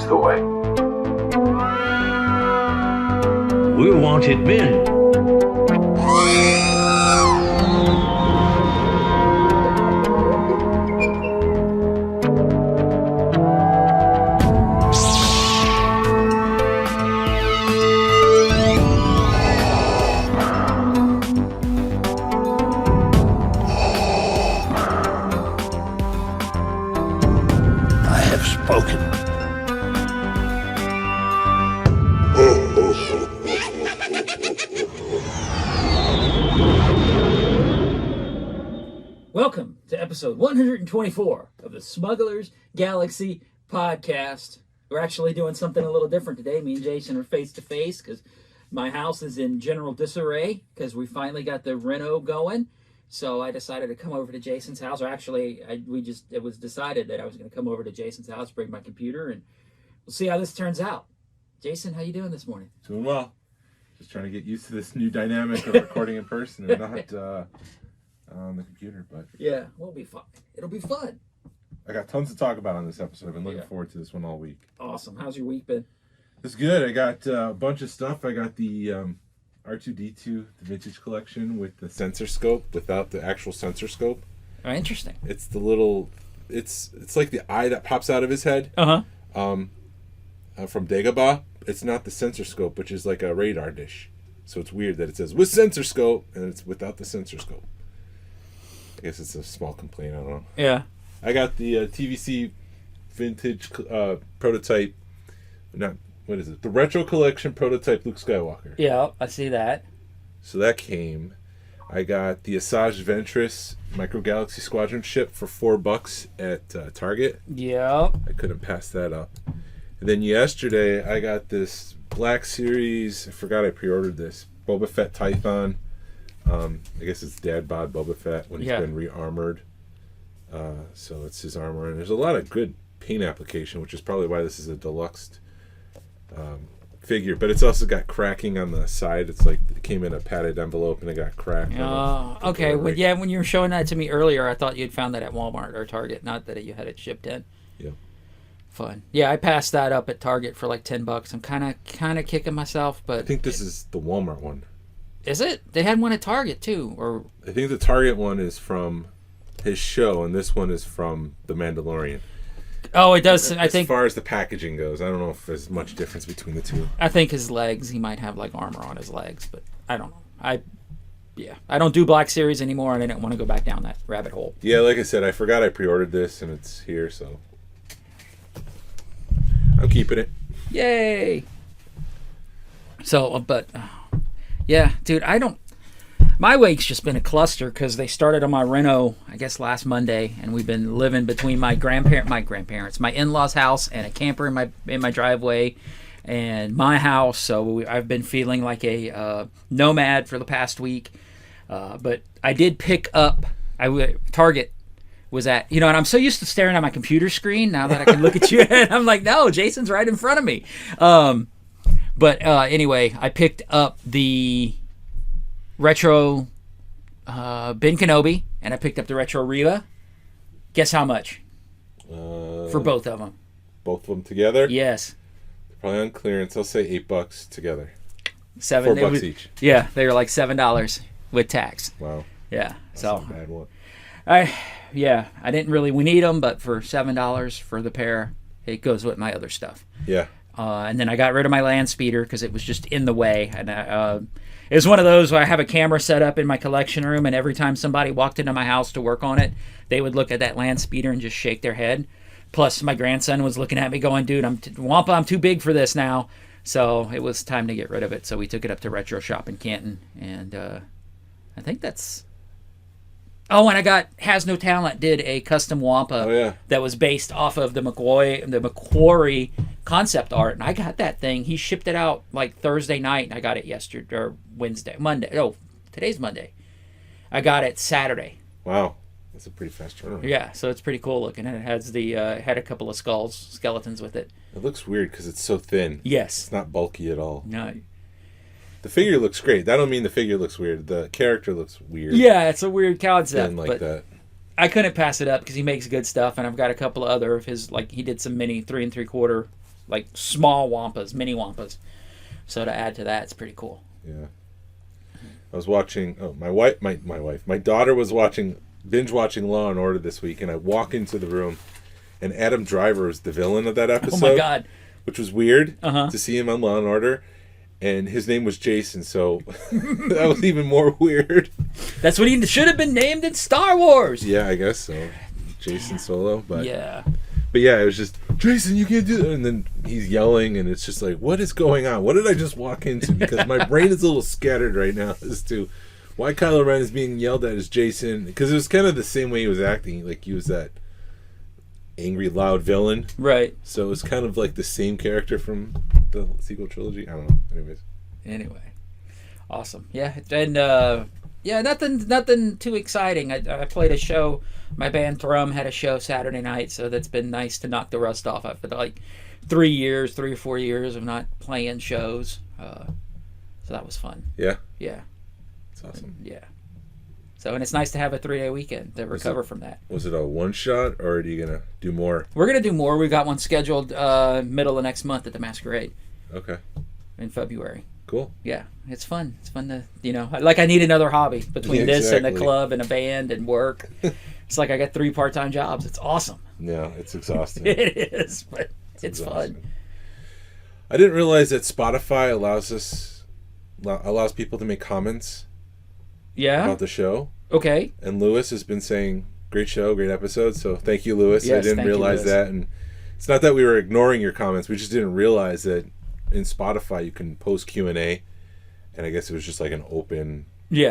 toy. We're wanted men. I have spoken. Welcome to episode 124 of the Smugglers Galaxy podcast. We're actually doing something a little different today. Me and Jason are face to face because my house is in general disarray because we finally got the reno going. So I decided to come over to Jason's house, or actually, it was decided that I was going to come over to Jason's house, bring my computer, and we'll see how this turns out. Jason, how you doing this morning? Doing well. Just trying to get used to this new dynamic of recording in person and not on the computer. But yeah, we'll be fine. It'll be fun. I got tons to talk about on this episode. I've been looking forward to this one all week. Awesome. How's your week been? It's good. I got a bunch of stuff. I got the R2-D2, the vintage collection with the sensor scope without the actual sensor scope. Oh, interesting. It's the little, it's like the eye that pops out of his head. From Dagobah. It's not the sensor scope, which is like a radar dish. So it's weird that it says with sensor scope and it's without the sensor scope. I guess it's a small complaint. I don't know. Yeah. I got the TVC vintage prototype. What is it? The retro collection prototype Luke Skywalker. Yeah, I see that. So that came. I got the Asajj Ventress Micro Galaxy Squadron ship for $4 at Target. Yeah. I couldn't pass that up. And then yesterday I got this Black Series. I forgot I pre-ordered this Boba Fett Tython. I guess it's Dad Bod Boba Fett when he's been re-armored. So it's his armor, and there's a lot of good paint application, which is probably why this is a deluxe figure. But it's also got cracking on the side. It's like it came in a padded envelope and it got cracked. Oh, okay. Well, yeah, when you were showing that to me earlier, I thought you'd found that at Walmart or Target, not that you had it shipped in. Yeah. Fun. Yeah, I passed that up at Target for like $10. I'm kind of kicking myself, but I think this is the Walmart one. Is it? They had one at Target too, or I think the Target one is from his show, and this one is from The Mandalorian. oh, it does. I think as far as the packaging goes, I don't know if there's much difference between the two. I think his legs. He might have like armor on his legs, but I don't know. I don't do Black Series anymore, and I didn't want to go back down that rabbit hole. Yeah, like I said, I forgot I pre-ordered this, and it's here, so I'm keeping it. Yay! So, yeah, dude, my week's just been a cluster because they started on my reno, I guess, last Monday, and we've been living between my in-laws' house and a camper in my driveway and my house. So I've been feeling like a nomad for the past week. But I did pick up, Target was at, and I'm so used to staring at my computer screen now that I can look at you, and I'm like, no, Jason's right in front of me. But anyway, I picked up the retro Ben Kenobi, and I picked up the retro Reva. Guess how much? For both of them. Both of them together? Yes. Probably on clearance. I'll say $8 together. $4 each. Yeah, they were like $7 with tax. Wow. Yeah. That's so not a bad one. I didn't really. We need them, but for $7 for the pair, it goes with my other stuff. Yeah. And then I got rid of my land speeder because it was just in the way. And it was one of those where I have a camera set up in my collection room, and every time somebody walked into my house to work on it, they would look at that land speeder and just shake their head. Plus, my grandson was looking at me going, dude, Wampa, I'm too big for this now. So it was time to get rid of it. So we took it up to Retro Shop in Canton. And I think that's... Oh, and I got Has No Talent did a custom Wampa that was based off of the Macquarie concept art, and I got that thing. He shipped it out like Thursday night, and I got it yesterday or Monday. Oh, today's Monday. I got it Saturday. Wow, that's a pretty fast turnaround. Yeah, so it's pretty cool looking, and it has had a couple of skeletons with it. It looks weird because it's so thin. Yes, it's not bulky at all. No. The figure looks great. That don't mean the figure looks weird. The character looks weird. Yeah, it's a weird concept. Like but that. I couldn't pass it up because he makes good stuff, and I've got a couple of other of his. Like he did some mini 3 3/4 like small wampas, mini wampas. So to add to that, it's pretty cool. Yeah. I was watching. Oh, my daughter was binge watching Law and Order this week, and I walk into the room, and Adam Driver was the villain of that episode. Oh my God. Which was weird to see him on Law and Order. And his name was Jason, so that was even more weird. That's what he should have been named in Star Wars. Yeah, I guess so. Jason Solo. But yeah, it was just, Jason, you can't do that. And then he's yelling, and it's just like, what is going on? What did I just walk into? Because my brain is a little scattered right now as to why Kylo Ren is being yelled at as Jason. Because it was kind of the same way he was acting. Like, he was that angry, loud villain. Right. So it was kind of like the same character from the sequel trilogy. I don't know. Anyway, awesome. Yeah, and nothing too exciting. I played a show. My band Thrum had a show Saturday night, so that's been nice to knock the rust off after like 3 or 4 years of not playing shows. So that was fun. Yeah. Yeah. It's awesome. Yeah. So, and it's nice to have a 3-day weekend to recover from that. Was it a one shot, or are you going to do more? We're going to do more. We've got one scheduled middle of next month at the Masquerade. Okay. In February. Cool. Yeah, it's fun. It's fun to, I need another hobby between this and the club and a band and work. It's like I got 3 part-time jobs. It's awesome. Yeah, it's exhausting. It is, but it's fun. I didn't realize that Spotify allows people to make comments. Yeah. About the show. Okay. And Lewis has been saying, great show, great episode. So thank you, Lewis. Yes, I didn't realize that. And it's not that we were ignoring your comments. We just didn't realize that in Spotify you can post Q&A. And I guess it was just like an open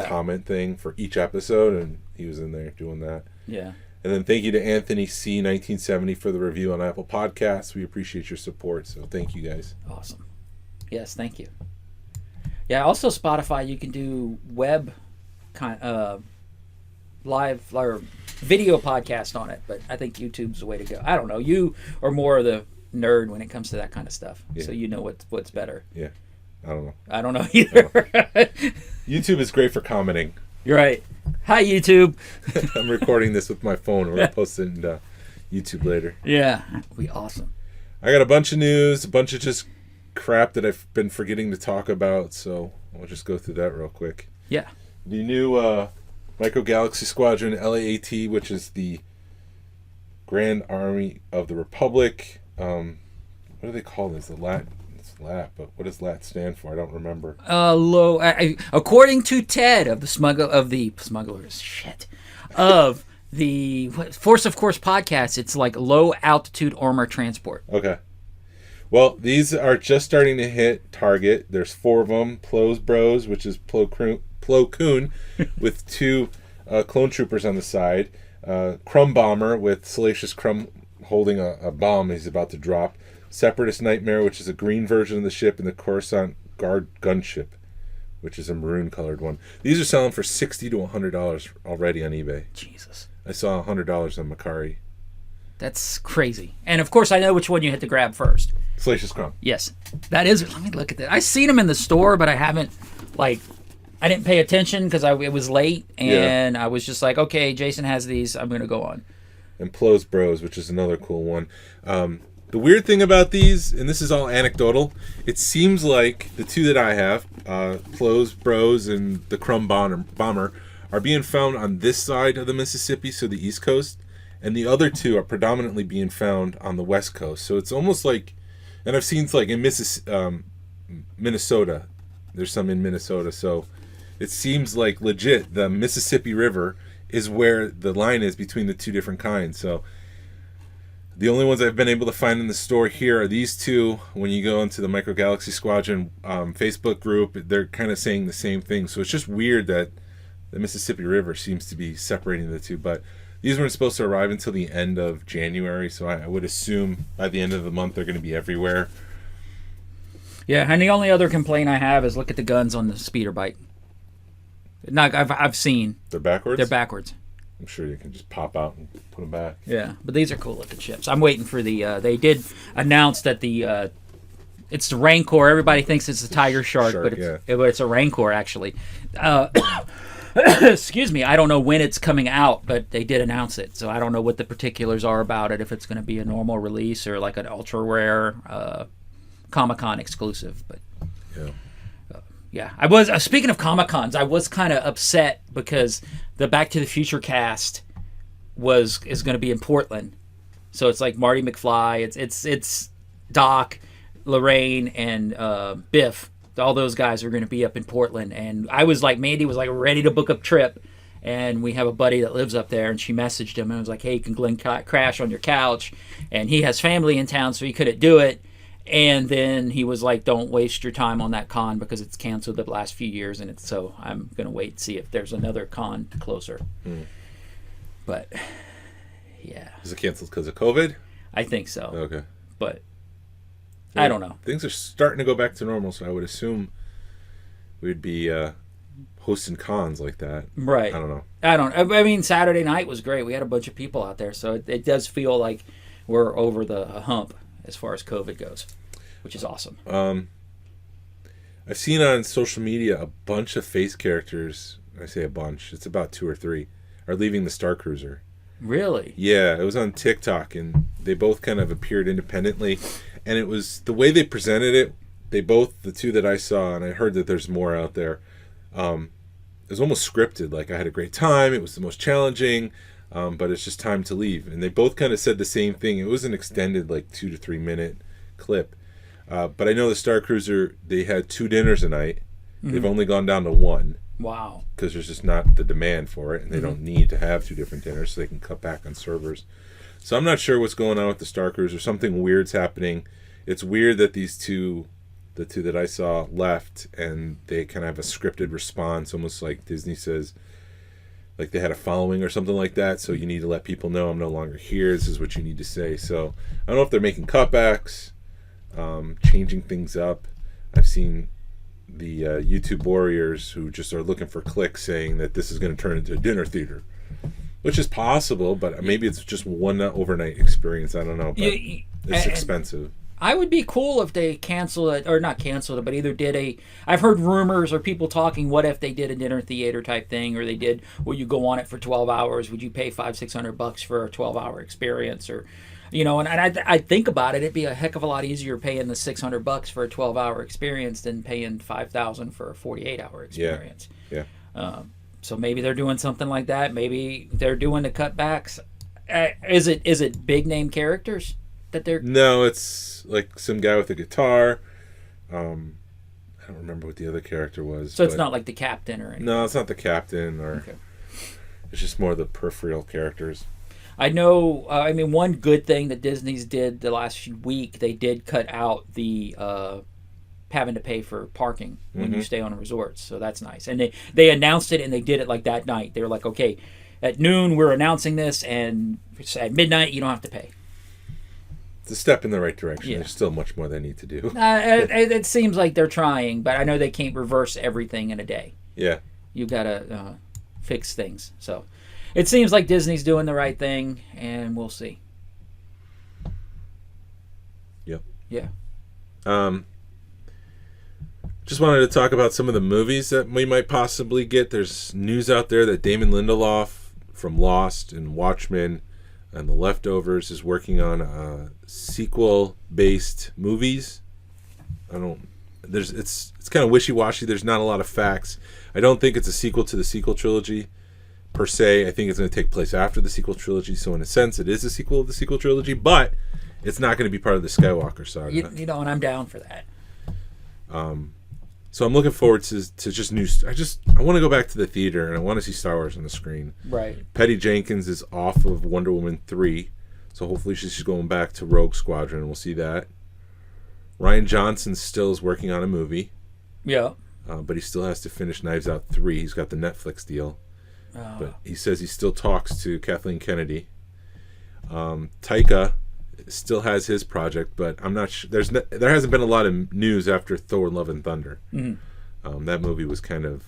comment thing for each episode. And he was in there doing that. Yeah. And then thank you to Anthony C. 1970 for the review on Apple Podcasts. We appreciate your support. So thank you guys. Awesome. Yes, thank you. Yeah, also Spotify, you can do web live or video podcast on it, but I think YouTube's the way to go. I don't know. You are more of the nerd when it comes to that kind of stuff, so you know what's better. Yeah, I don't know. I don't know either. No. YouTube is great for commenting. You're right. Hi, YouTube. I'm recording this with my phone. We're going to post it in YouTube later. Yeah, that'd be awesome. I got a bunch of news, a bunch of just crap that I've been forgetting to talk about, so I'll just go through that real quick. Yeah. The new Micro Galaxy Squadron LAAT, which is the Grand Army of the Republic. What do they call this? It's LAT, but what does LAT stand for? I don't remember. According to Ted of the Smugglers, of the Force of Course podcast, it's like low altitude armor transport. Okay. Well, these are just starting to hit target. There's 4 of them. Plo's Bros, which is Plo Koon with 2 clone troopers on the side. Crumb Bomber with Salacious Crumb holding a bomb he's about to drop. Separatist Nightmare, which is a green version of the ship, and the Coruscant Guard gunship, which is a maroon colored one. These are selling for $60 to $100 already on eBay. Jesus. I saw $100 on Macari. That's crazy. And of course I know which one you had to grab first. Salacious Crumb. Yes. That is, let me look at that. I seen them in the store, but I haven't, I didn't pay attention because it was late, and I was just like, okay, Jason has these, I'm going to go on. And Plo's Bros, which is another cool one. The weird thing about these, and this is all anecdotal, it seems like the 2 that I have, Plo's Bros and the Crumb Bomber, are being found on this side of the Mississippi, so the East Coast, and the other 2 are predominantly being found on the West Coast. So it's almost like, and I've seen like in Minnesota, there's some in Minnesota, so it seems like legit the Mississippi River is where the line is between the 2 different kinds. So the only ones I've been able to find in the store here are these 2. When you go into the Micro Galaxy Squadron Facebook group, they're kind of saying the same thing. So it's just weird that the Mississippi River seems to be separating the 2. But these weren't supposed to arrive until the end of January, so I would assume by the end of the month they're going to be everywhere. Yeah, and the only other complaint I have is look at the guns on the speeder bike. I've seen. They're backwards? They're backwards. I'm sure you can just pop out and put them back. Yeah, but these are cool looking ships. I'm waiting for the. They did announce that it's the Rancor. Everybody thinks it's the Tiger Shark, but it's a Rancor actually. excuse me, I don't know when it's coming out, but they did announce it. So I don't know what the particulars are about it, if it's going to be a normal release or like an ultra rare Comic-Con exclusive. But yeah, I was speaking of Comic-Cons, I was kind of upset because the Back to the Future cast is going to be in Portland. So it's like Marty McFly, it's Doc, Lorraine, and Biff. All those guys are going to be up in Portland, and I was like, Mandy was like ready to book a trip, and we have a buddy that lives up there, and she messaged him and was like, hey, can Glenn crash on your couch? And he has family in town, so he couldn't do it. And then he was like, don't waste your time on that con because it's canceled the last few years, and so I'm going to wait and see if there's another con closer. But yeah, is it canceled because of COVID? I think so. Okay, but I don't know. Things are starting to go back to normal, so I would assume we'd be hosting cons like that. Right. I don't know. I mean, Saturday night was great. We had a bunch of people out there, so it does feel like we're over the hump as far as COVID goes, which is awesome. I've seen on social media a bunch of face characters. I say a bunch. It's about 2 or 3 are leaving the Star Cruiser. Really? Yeah, it was on TikTok, and they both kind of appeared independently. And it was the way they presented it. The 2 that I saw, and I heard that there's more out there. It was almost scripted. Like, I had a great time. It was the most challenging, but it's just time to leave. And they both kind of said the same thing. It was an extended, like 2 to 3 minute clip. But I know the Star Cruiser, they had 2 dinners a night. Mm-hmm. They've only gone down to 1. Wow. Because there's just not the demand for it, and they don't need to have 2 different dinners, so they can cut back on servers. So I'm not sure what's going on with the Star Cruiser. Something weird's happening. It's weird that the 2 that I saw left, and they kind of have a scripted response, almost like Disney says, like they had a following or something like that. So you need to let people know I'm no longer here. This is what you need to say. So I don't know if they're making cutbacks, changing things up. I've seen the YouTube warriors who just are looking for clicks saying that this is going to turn into a dinner theater, which is possible, but maybe it's just one overnight experience. I don't know, but it's expensive. I would be cool if they cancel it, or not cancel it, but either did I've heard rumors or people talking, what if they did a dinner theater type thing, or they did, will you go on it for 12 hours? Would you pay $500-$600 for a 12-hour experience? Or, and I think about it, it'd be a heck of a lot easier paying the $600 for a 12-hour experience than paying $5,000 for a 48-hour experience. Yeah. So maybe they're doing something like that. Maybe they're doing the cutbacks. Is it big name characters that they're? No, it's like some guy with a guitar. I don't remember what the other character was. So it's not like the captain or anything. No, it's not the captain, or it's just more the peripheral characters. I know. One good thing that Disney's did the last week, they did cut out the having to pay for parking when you stay on a resort. So that's nice. And they announced it, and they did it like that night. They were like, okay, at noon we're announcing this, and at midnight you don't have to pay. It's a step in the right direction. Yeah. There's still much more they need to do. It seems like they're trying, but I know they can't reverse everything in a day. Yeah. You got to fix things. So it seems like Disney's doing the right thing, and we'll see. Yep. Yeah. Just wanted to talk about some of the movies that we might possibly get. There's news out there that Damon Lindelof from Lost and Watchmen and The Leftovers is working on sequel-based movies. It's kind of wishy-washy. There's not a lot of facts. I don't think it's a sequel to the sequel trilogy per se. I think it's going to take place after the sequel trilogy, so in a sense it is a sequel of the sequel trilogy, but it's not going to be part of the Skywalker saga. And I'm down for that. So I'm looking forward to just new. I want to go back to the theater, and I want to see Star Wars on the screen. Right. Patty Jenkins is off of Wonder Woman 3, so hopefully she's going back to Rogue Squadron, and we'll see that. Rian Johnson still is working on a movie. Yeah. But he still has to finish Knives Out 3. He's got the Netflix deal. Oh. But he says he still talks to Kathleen Kennedy. Taika still has his project, but I'm not sure. There hasn't been a lot of news after Thor: Love and Thunder. Mm-hmm. That movie was kind of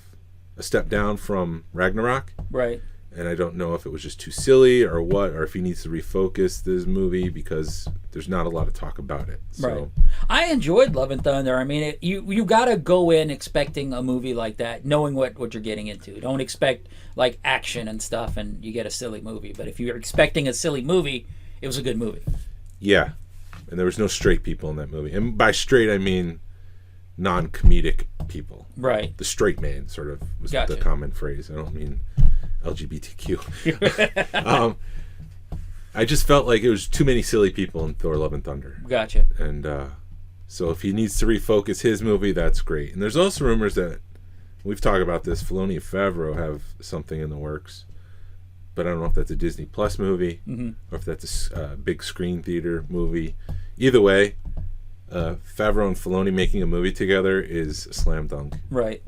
a step down from Ragnarok. Right. And I don't know if it was just too silly or what, or if he needs to refocus this movie because there's not a lot of talk about it. So. Right. I enjoyed Love and Thunder. I mean, you got to go in expecting a movie like that, knowing what you're getting into. Don't expect like action and stuff, and you get a silly movie. But if you're expecting a silly movie, it was a good movie. Yeah, and there was no straight people in that movie, and by straight I mean non-comedic people. Right. The straight man sort of was Gotcha. the common phrase. I don't mean LGBTQ. I just felt like it was too many silly people in Thor: Love and Thunder. Gotcha. And so if he needs to refocus his movie, that's great. And there's also rumors that, we've talked about this, Filoni and Favreau have something in the works. But I don't know if that's a Disney Plus movie or if that's a big screen theater movie. Either way, Favreau and Filoni making a movie together is a slam dunk. Right.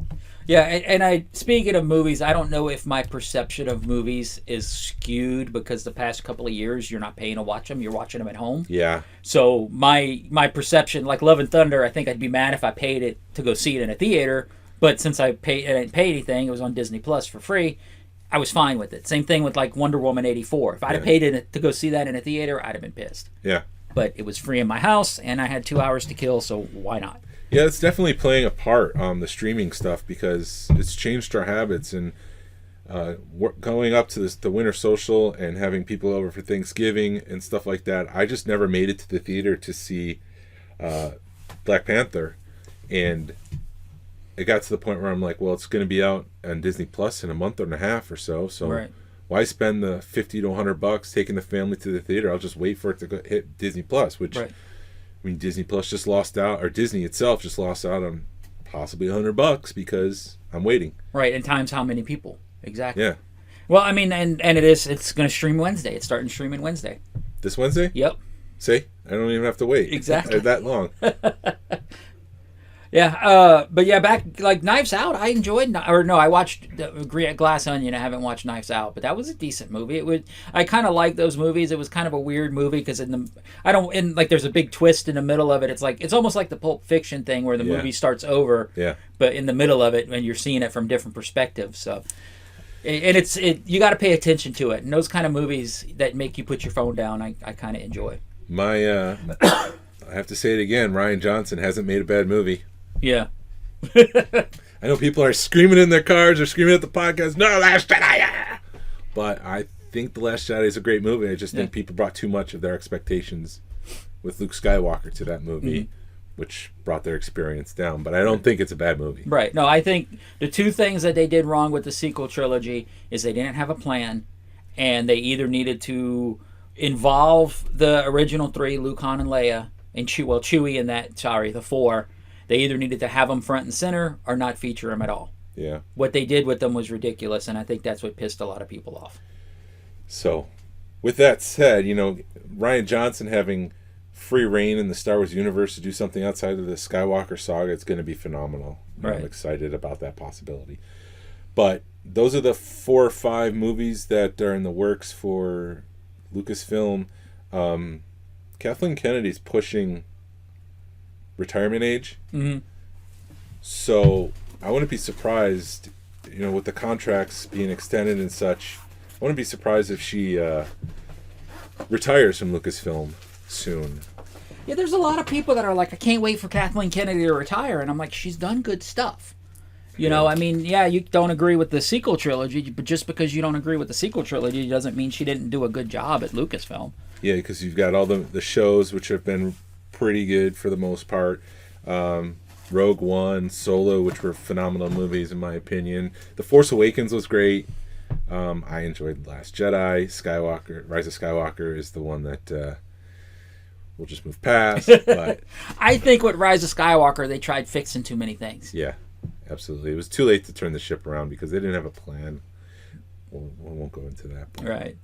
Yeah, and I speaking of movies, I don't know if my perception of movies is skewed because the past couple of years you're not paying to watch them, you're watching them at home. Yeah. So my perception, like Love and Thunder, I think I'd be mad if I paid it to go see it in a theater, but since I didn't pay anything, it was on Disney Plus for free, I was fine with it. Same thing with like Wonder Woman 84. If I'd have paid it to go see that in a theater, I'd have been pissed. Yeah. But it was free in my house, and I had 2 hours to kill, so why not? Yeah, it's definitely playing a part on the streaming stuff because it's changed our habits. And going up to the winter social and having people over for Thanksgiving and stuff like that, I just never made it to the theater to see Black Panther. And it got to the point where I'm like, well, it's going to be out on Disney Plus in a month and a half or so. So why spend the $50 to $100 taking the family to the theater? I'll just wait for it to hit Disney Plus, which... Right. I mean, Disney Plus just lost out, or Disney itself just lost out on possibly $100 because I'm waiting. Right, and times how many people? Exactly. Yeah. Well, I mean, and it's going to stream Wednesday. It's starting streaming Wednesday. This Wednesday? Yep. See? I don't even have to wait. Exactly. That long. Yeah, but yeah, back like Knives Out, I enjoyed. I watched Glass Onion. I haven't watched Knives Out, but that was a decent movie. I kind of like those movies. It was kind of a weird movie because there's a big twist in the middle of it. It's almost like the Pulp Fiction thing where the movie starts over. Yeah. But in the middle of it, when you're seeing it from different perspectives, so. And you got to pay attention to it. And those kind of movies that make you put your phone down, I kind of enjoy. I have to say it again. Rian Johnson hasn't made a bad movie. Yeah. I know people are screaming in their cars or screaming at the podcast, no, Last Jedi! But I think The Last Jedi is a great movie. I just think people brought too much of their expectations with Luke Skywalker to that movie, which brought their experience down. But I don't think it's a bad movie. Right. No, I think the two things that they did wrong with the sequel trilogy is they didn't have a plan, and they either needed to involve the original three, Luke, Han, and Leia, and Chewie in the four. They either needed to have them front and center or not feature them at all. Yeah. What they did with them was ridiculous, and I think that's what pissed a lot of people off. So, with that said, Rian Johnson having free reign in the Star Wars universe to do something outside of the Skywalker saga, it's going to be phenomenal. Right. I'm excited about that possibility. But those are the 4 or 5 movies that are in the works for Lucasfilm. Kathleen Kennedy's pushing retirement age. So I wouldn't be surprised, with the contracts being extended and such, I wouldn't be surprised if she retires from Lucasfilm soon. Yeah, there's a lot of people that are like, I can't wait for Kathleen Kennedy to retire, and I'm like, she's done good stuff. You don't agree with the sequel trilogy, but just because you don't agree with the sequel trilogy doesn't mean she didn't do a good job at Lucasfilm. Yeah, because you've got all the shows which have been pretty good for the most part. Rogue One, Solo, which were phenomenal movies in my opinion. The Force Awakens was great. I enjoyed Last Jedi. Rise of Skywalker is the one that we'll just move past. But I think with Rise of Skywalker, they tried fixing too many things. Yeah, absolutely. It was too late to turn the ship around because they didn't have a plan. We won't go into that. But, right.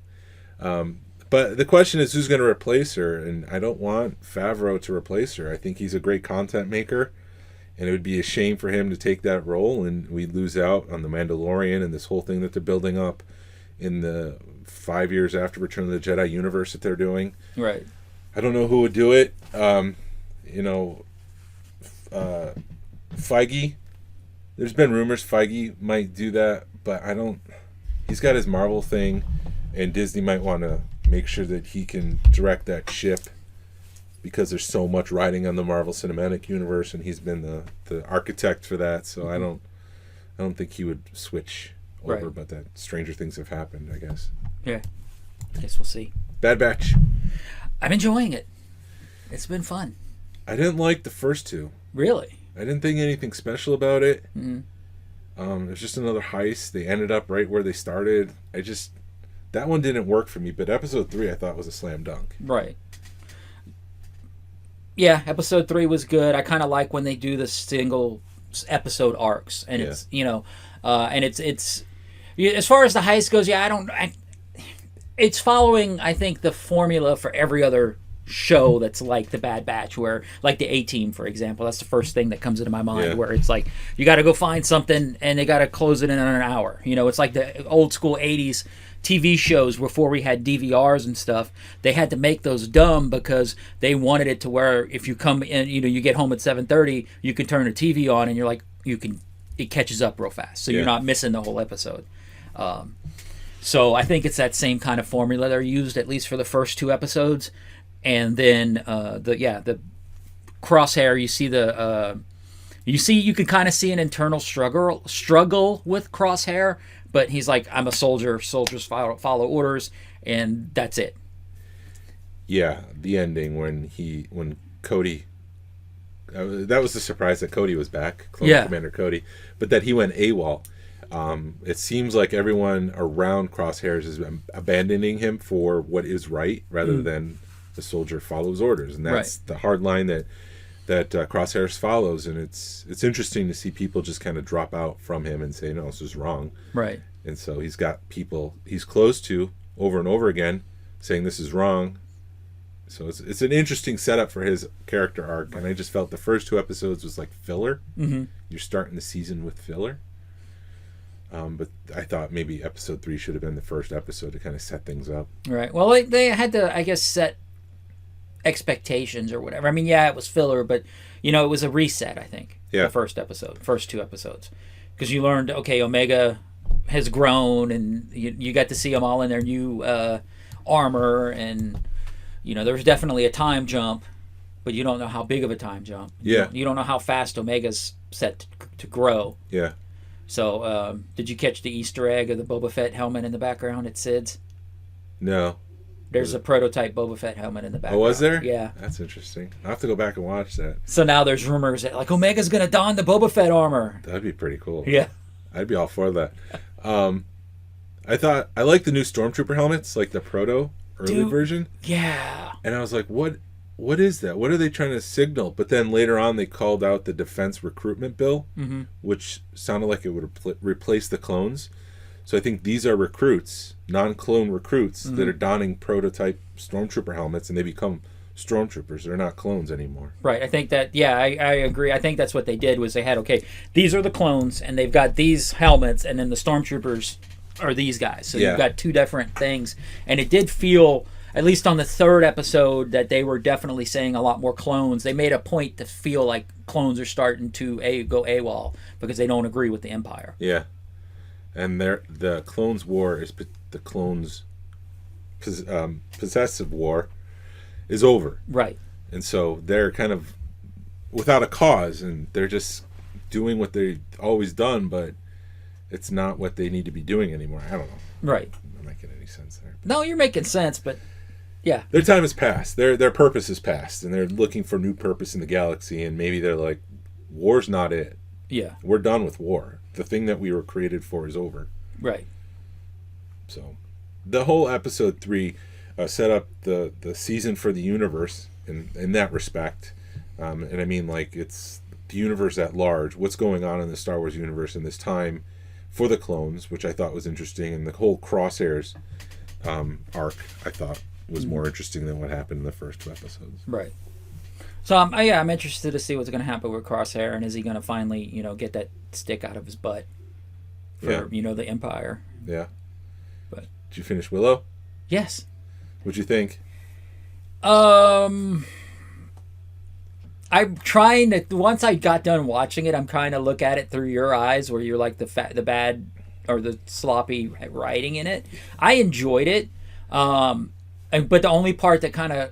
But the question is, who's going to replace her? And I don't want Favreau to replace her. I think he's a great content maker, and it would be a shame for him to take that role, and we lose out on The Mandalorian and this whole thing that they're building up in the 5 years after Return of the Jedi universe that they're doing. Right. I don't know who would do it. Feige. There's been rumors Feige might do that, but he's got his Marvel thing, and Disney might want to make sure that he can direct that ship because there's so much riding on the Marvel Cinematic Universe, and he's been the architect for that. So I don't think he would switch over, Right. but that stranger things have happened, I guess. Yeah. I guess we'll see. Bad Batch. I'm enjoying it. It's been fun. I didn't like the first two. Really? I didn't think anything special about it. Mm-hmm. It was just another heist. They ended up right where they started. That one didn't work for me, but episode 3 I thought was a slam dunk. Right. Yeah, episode 3 was good. I kind of like when they do the single episode arcs, and Yeah. it's and it's as far as the heist goes. Yeah, it's following, I think, the formula for every other show that's like the Bad Batch, where like the A-Team, for example, that's the first thing that comes into my mind. Yeah. Where it's like you got to go find something and they got to close it in an hour. It's like the old school '80s TV shows before we had DVRs and stuff. They had to make those dumb because they wanted it to where if you come in, you get home at 7:30, you can turn the TV on and you're like it catches up real fast, so you're not missing the whole episode. So I think it's that same kind of formula they're used, at least for the first 2 episodes. And then the Crosshair, you can kind of see an internal struggle with Crosshair, but he's like, I'm a soldier, soldiers follow orders, and that's it. Yeah, the ending when Cody, that was the surprise that Cody was back, Commander Cody, but that he went AWOL. It seems like everyone around Crosshairs is abandoning him for what is right rather than the soldier follows orders, and that's the hard line that Crosshairs follows. And it's interesting to see people just kind of drop out from him and say, no, this is wrong. Right. And so he's got people he's close to over and over again saying this is wrong. So it's an interesting setup for his character arc, and I just felt the first 2 episodes was like filler. Mm-hmm. You're starting the season with filler. But I thought maybe episode 3 should have been the first episode to kind of set things up. Right. Well, they had to, I guess, set expectations or whatever. I mean, yeah, it was filler, but it was a reset. I think. Yeah. The first 2 episodes, because you learned, okay, Omega has grown, and you got to see them all in their new armor, and there's definitely a time jump, but you don't know how big of a time jump. Yeah. You don't know how fast Omega's set to grow. Yeah. So, did you catch the Easter egg of the Boba Fett helmet in the background at Sid's? No. There's a prototype Boba Fett helmet in the background. Oh, was there? Yeah. That's interesting. I'll have to go back and watch that. So now there's rumors that like Omega's going to don the Boba Fett armor. That'd be pretty cool. Yeah. I'd be all for that. I like the new Stormtrooper helmets, like the proto early version. Yeah. And I was like, what is that? What are they trying to signal? But then later on, they called out the defense recruitment bill, which sounded like it would replace the clones. So I think these are recruits, non-clone recruits, that are donning prototype Stormtrooper helmets, and they become Stormtroopers. They're not clones anymore. Right. I think that, I agree. I think that's what they did was they had, okay, these are the clones, and they've got these helmets, and then the Stormtroopers are these guys. So you've got 2 different things. And it did feel, at least on the 3rd episode, that they were definitely saying a lot more clones. They made a point to feel like clones are starting to go AWOL because they don't agree with the Empire. Yeah. And the clones war is the clones possessive war is over. Right. And so they're kind of without a cause, and they're just doing what they've always done, but it's not what they need to be doing anymore. I don't know. Right. I'm not making any sense there. No, you're making sense, but yeah. Their time has passed. Their purpose has passed, and they're looking for new purpose in the galaxy, and maybe they're like, war's not it. Yeah. We're done with war. The thing that we were created for is over. Right. So the whole episode 3 set up the season for the universe in that respect. And I mean, like, it's the universe at large. What's going on in the Star Wars universe in this time for the clones, which I thought was interesting. And the whole Crosshairs arc, I thought, was more interesting than what happened in the first 2 episodes. Right. So I'm interested to see what's going to happen with Crosshair, and is he going to finally, get that stick out of his butt for, the Empire? Yeah. But did you finish Willow? Yes. What'd you think? I'm trying to. Once I got done watching it, I'm trying to look at it through your eyes, where you're like the bad or the sloppy writing in it. I enjoyed it, but the only part that kind of,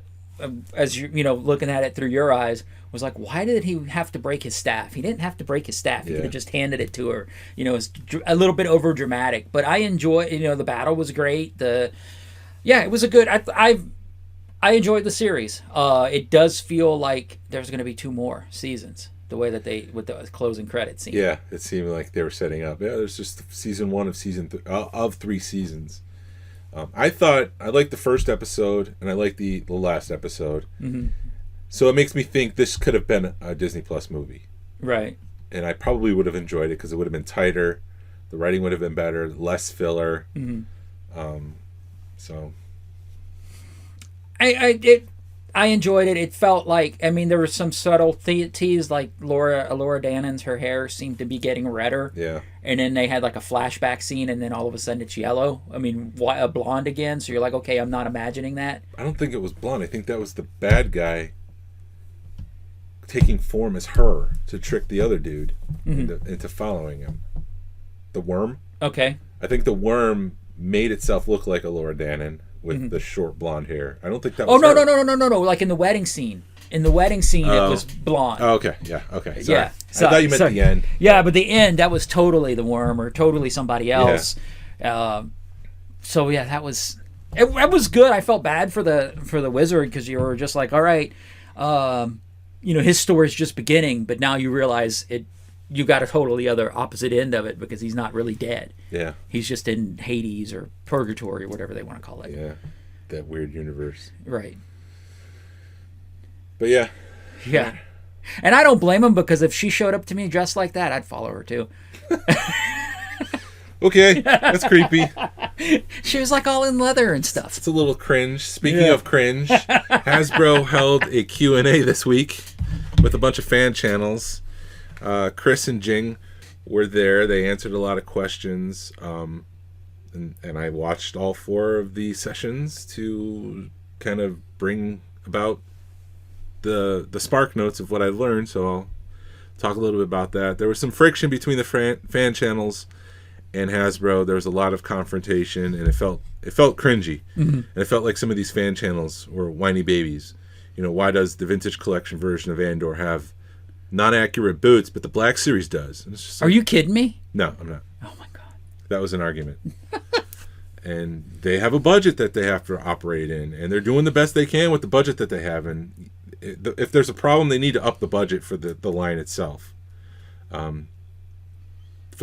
as you looking at it through your eyes, was like, why did he have to break his staff? He didn't have to break his staff. He could have just handed it to her. It's a little bit over dramatic, but I enjoy. The battle was great. It was a good. I enjoyed the series. It does feel like there's going to be 2 more seasons. The way that with the closing credit scene. Yeah, it seemed like they were setting up. Yeah, there's just season 1 of 3 seasons. I thought I liked the first episode and I liked the last episode. Mm-hmm. So it makes me think this could have been a Disney Plus movie. Right. And I probably would have enjoyed it because it would have been tighter. The writing would have been better, less filler. Mm-hmm. So. I enjoyed it. It felt like, there were some subtle teas, like Laura Dannon's, her hair seemed to be getting redder. Yeah. And then they had like a flashback scene, and then all of a sudden it's yellow. A blonde again. So you're like, okay, I'm not imagining that. I don't think it was blonde. I think that was the bad guy taking form as her to trick the other dude into following him. The worm? Okay. I think the worm made itself look like a Laura Dannon with the short blonde hair. I don't think that was her. No. Like in the wedding scene. In the wedding scene, it was blonde. Oh, okay. Yeah, okay. Sorry. Yeah. I thought you meant the end. Yeah, but the end, that was totally the worm or totally somebody else. Yeah. That was... It was good. I felt bad for the wizard because you were just like, all right... his story's just beginning, but now you realize you got a totally other opposite end of it because he's not really dead. Yeah. He's just in Hades or Purgatory or whatever they want to call it. Yeah. That weird universe. Right. But yeah. Yeah. And I don't blame him because if she showed up to me dressed like that, I'd follow her too. Okay. That's creepy. She was like all in leather and stuff. It's a little cringe. Speaking of cringe, Hasbro held a Q&A this week with a bunch of fan channels. Chris and Jing were there. They answered a lot of questions. And I watched all 4 of the sessions to kind of bring about the spark notes of what I learned. So I'll talk a little bit about that. There was some friction between the fan channels and Hasbro. There was a lot of confrontation, and it felt cringy. Mm-hmm. And it felt like some of these fan channels were whiny babies. Why does the vintage collection version of Andor have not accurate boots, but the Black Series does? And it's just like, are you kidding me? No, I'm not. Oh my god, that was an argument. And they have a budget that they have to operate in, and they're doing the best they can with the budget that they have. And if there's a problem, they need to up the budget for the line itself. For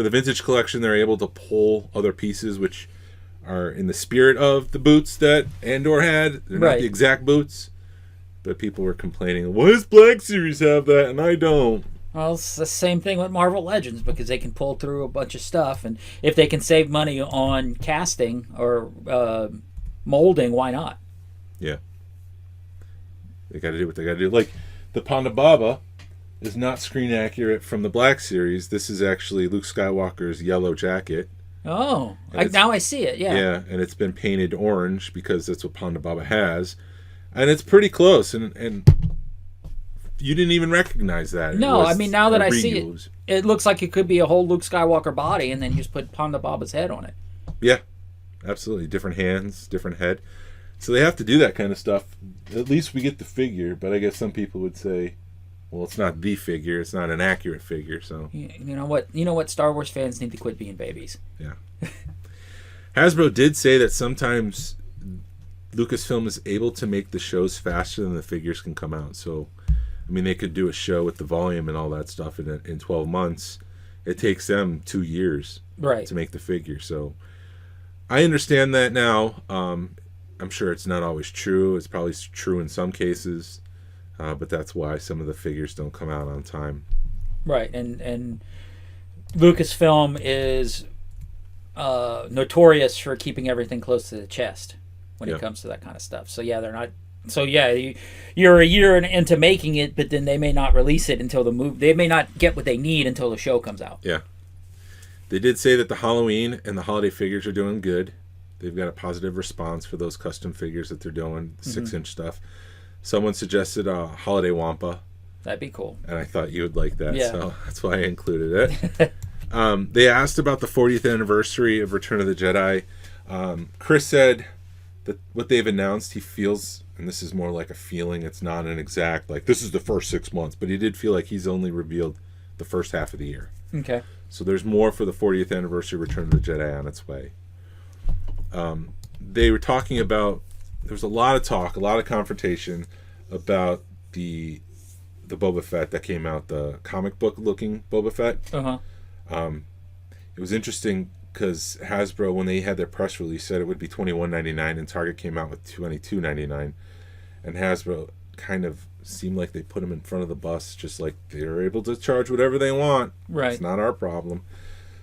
the vintage collection, they're able to pull other pieces which are in the spirit of the boots that Andor had. They're not the exact boots, but people were complaining, why does Black Series have that and I don't? Well, it's the same thing with Marvel Legends because they can pull through a bunch of stuff, and if they can save money on casting or molding, why not? Yeah. They got to do what they got to do. Like the Ponda Baba is not screen accurate from the Black Series. This is actually Luke Skywalker's yellow jacket. Oh, now I see it, yeah. Yeah, and it's been painted orange because that's what Ponda Baba has. And it's pretty close, and you didn't even recognize that. No, now that I see it, it looks like it could be a whole Luke Skywalker body, and then you just put Ponda Baba's head on it. Yeah, absolutely. Different hands, different head. So they have to do that kind of stuff. At least we get the figure, but I guess some people would say, well, it's not the figure. It's not an accurate figure. So you know what? Star Wars fans need to quit being babies. Yeah. Hasbro did say that sometimes Lucasfilm is able to make the shows faster than the figures can come out. So, they could do a show with the volume and all that stuff in 12 months. It takes them 2 years to make the figure. So, I understand that now. I'm sure it's not always true. It's probably true in some cases. But that's why some of the figures don't come out on time. Right, and Lucasfilm is notorious for keeping everything close to the chest when it comes to that kind of stuff. So yeah, they're not. So yeah, you're a year into making it, but then they may not release it until the movie. They may not get what they need until the show comes out. Yeah, they did say that the Halloween and the holiday figures are doing good. They've got a positive response for those custom figures that they're doing, 6-inch stuff. Someone suggested a holiday Wampa. That'd be cool. And I thought you would like that, so that's why I included it. They asked about the 40th anniversary of Return of the Jedi. Chris said that what they've announced, he feels, and this is more like a feeling, it's not an exact, like, this is the first 6 months, but he did feel like he's only revealed the first half of the year. Okay. So there's more for the 40th anniversary of Return of the Jedi on its way. They were talking about, there was a lot of talk, a lot of confrontation about the Boba Fett that came out, the comic book looking Boba Fett. Uh-huh. It was interesting because Hasbro, when they had their press release, said it would be $21.99, and Target came out with $22.99, and Hasbro kind of seemed like they put them in front of the bus, just like they're able to charge whatever they want. Right. It's not our problem.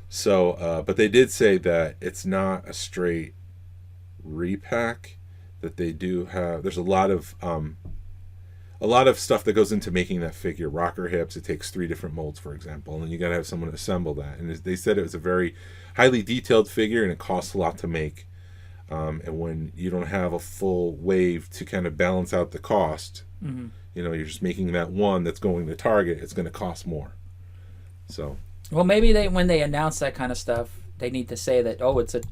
So, but they did say that it's not a straight repack. That they do have. There's a lot of stuff that goes into making that figure. Rocker hips. It takes 3 different molds, for example, and then you got to have someone assemble that. And they said it was a very highly detailed figure, and it costs a lot to make. And when you don't have a full wave to kind of balance out the cost, mm-hmm. You're just making that one that's going to Target. It's going to cost more. So. Well, maybe when they announce that kind of stuff, they need to say that, it's a.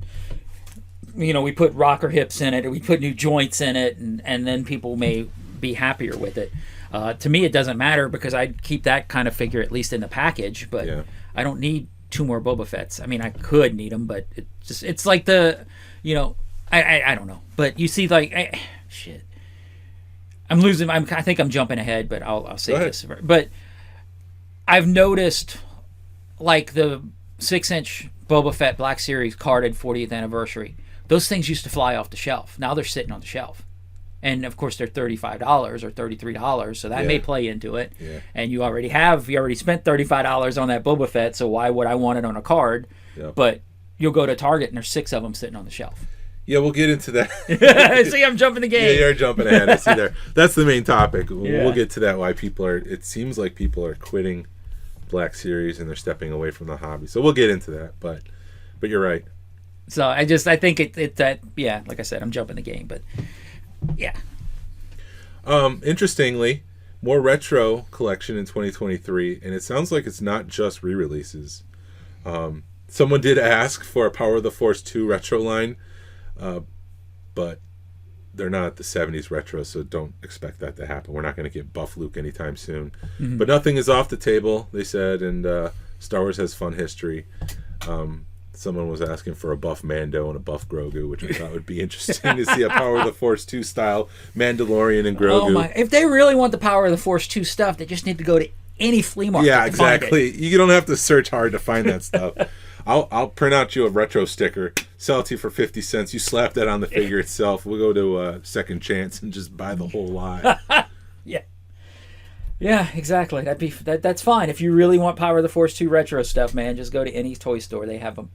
We put rocker hips in it, or we put new joints in it, and then people may be happier with it. To me, it doesn't matter because I'd keep that kind of figure at least in the package, but yeah. I don't need 2 more Boba Fetts. I mean, I could need them, but it's like I don't know. But you see, like, shit. I'm losing. I think I'm jumping ahead, but I'll say this. But I've noticed, like, the 6-inch Boba Fett Black Series carded 40th anniversary. Those things used to fly off the shelf. Now they're sitting on the shelf. And, of course, they're $35 or $33, so that may play into it. Yeah. And you already spent $35 on that Boba Fett, so why would I want it on a card? Yep. But you'll go to Target, and there's 6 of them sitting on the shelf. Yeah, we'll get into that. See, I'm jumping the game. Yeah, you're jumping ahead. I see there. That's the main topic. We'll get to that, why it seems like people are quitting Black Series and they're stepping away from the hobby. So we'll get into that, but you're right. So I think like I said, I'm jumping the game, but yeah. Interestingly, more retro collection in 2023, and it sounds like it's not just re-releases. Someone did ask for a Power of the Force 2 retro line, but they're not the 70s retro, so don't expect that to happen. We're not going to get Buff Luke anytime soon. Mm-hmm. But nothing is off the table, they said, and Star Wars has fun history. Someone was asking for a buff Mando and a buff Grogu, which I thought would be interesting to see a Power of the Force 2 style Mandalorian and Grogu. Oh my! If they really want the Power of the Force 2 stuff, they just need to go to any flea market. Yeah, exactly. You don't have to search hard to find that stuff. I'll print out you a retro sticker, sell it to you for 50 cents. You slap that on the figure itself. We'll go to Second Chance and just buy the whole lot. Yeah. Yeah, exactly. That's fine. If you really want Power of the Force 2 retro stuff, man, just go to any toy store. They have them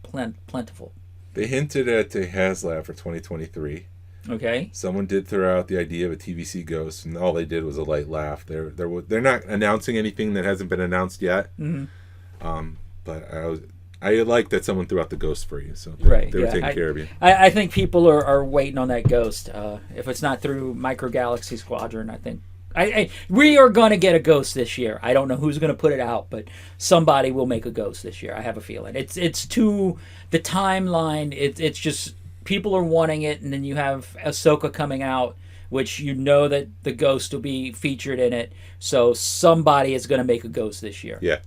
plentiful. They hinted at a HasLab for 2023. Okay. Someone did throw out the idea of a TVC Ghost, and all they did was a light laugh. They're not announcing anything that hasn't been announced yet. Mm-hmm. But I like that someone threw out the Ghost for you, so they were taking care of you. I think people are waiting on that Ghost. If it's not through Micro Galaxy Squadron, I think. We are going to get a Ghost this year. I don't know who's going to put it out, but somebody will make a Ghost this year. I have a feeling. It's too the timeline. It's just people are wanting it, and then you have Ahsoka coming out, which you know that the Ghost will be featured in it. So somebody is going to make a Ghost this year. Yeah.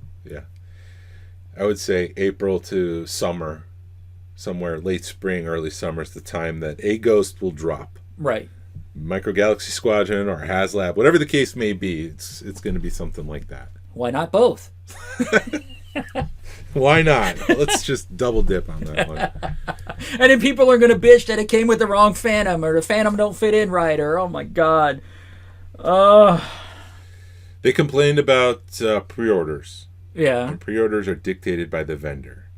I would say April to summer, somewhere late spring, early summer is the time that a Ghost will drop. Right. Micro Galaxy Squadron or HasLab, whatever the case may be, it's going to be something like that. Why not both? Why not? Let's just double dip on that one. And then people are going to bitch that it came with the wrong Phantom, or the Phantom don't fit in right, or oh my God. They complained about pre-orders. Yeah. And pre-orders are dictated by the vendor.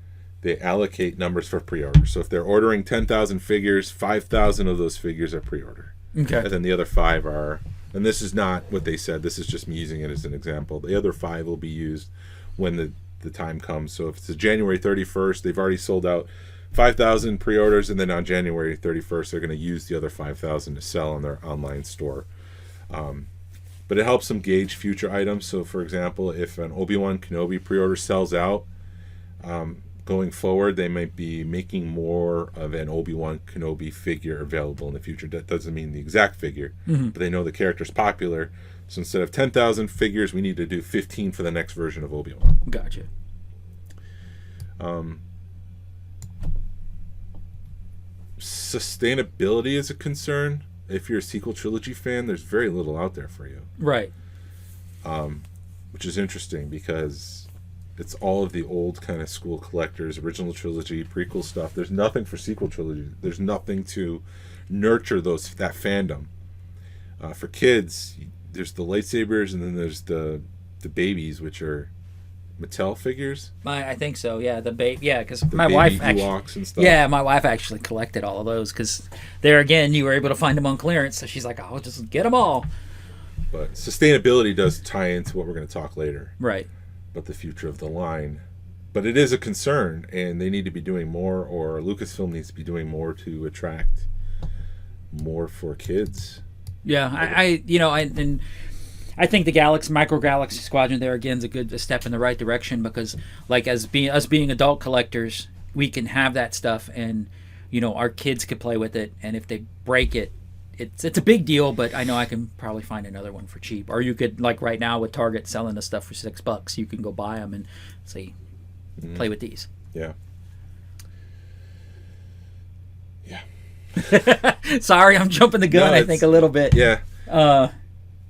They allocate numbers for pre-orders. So if they're ordering 10,000 figures, 5,000 of those figures are pre-order. Okay. And then the other 5 are, and this is not what they said, this is just me using it as an example. The other 5 will be used when the time comes. So if it's January 31st, they've already sold out 5,000 pre-orders, and then on January 31st, they're going to use the other 5,000 to sell on their online store. But it helps them gauge future items. So, for example, if an Obi-Wan Kenobi pre-order sells out, Going forward, they might be making more of an Obi-Wan Kenobi figure available in the future. That doesn't mean the exact figure, but they know the character's popular. So instead of 10,000 figures, we need to do 15 for the next version of Obi-Wan. Gotcha. Sustainability is a concern. If you're a sequel trilogy fan, there's very little out there for you. Right. Which is interesting because it's all of the old kind of school collectors, original trilogy, prequel stuff. There's nothing for sequel trilogy. There's nothing to nurture that fandom. For kids, there's the lightsabers, and then there's the babies, which are Mattel figures. I think so. Yeah, because The my baby wife Ewoks and stuff. Yeah, my wife actually collected all of those because there again, you were able to find them on clearance. So she's like, "I'll just get them all." But sustainability does tie into what we're going to talk later. Right. But the future of the line. But it is a concern, and they need to be doing more, or Lucasfilm needs to be doing more to attract more for kids. Yeah, I think the Micro Galaxy Squadron there again is a step in the right direction because, like, us being adult collectors, we can have that stuff, and our kids could play with it, and if they break it, it's a big deal. But I know I can probably find another one for cheap, or you could, like right now with Target selling the stuff for $6, you can go buy them and say, play with these. Yeah. Sorry, I'm jumping the gun. I think a little bit. Yeah.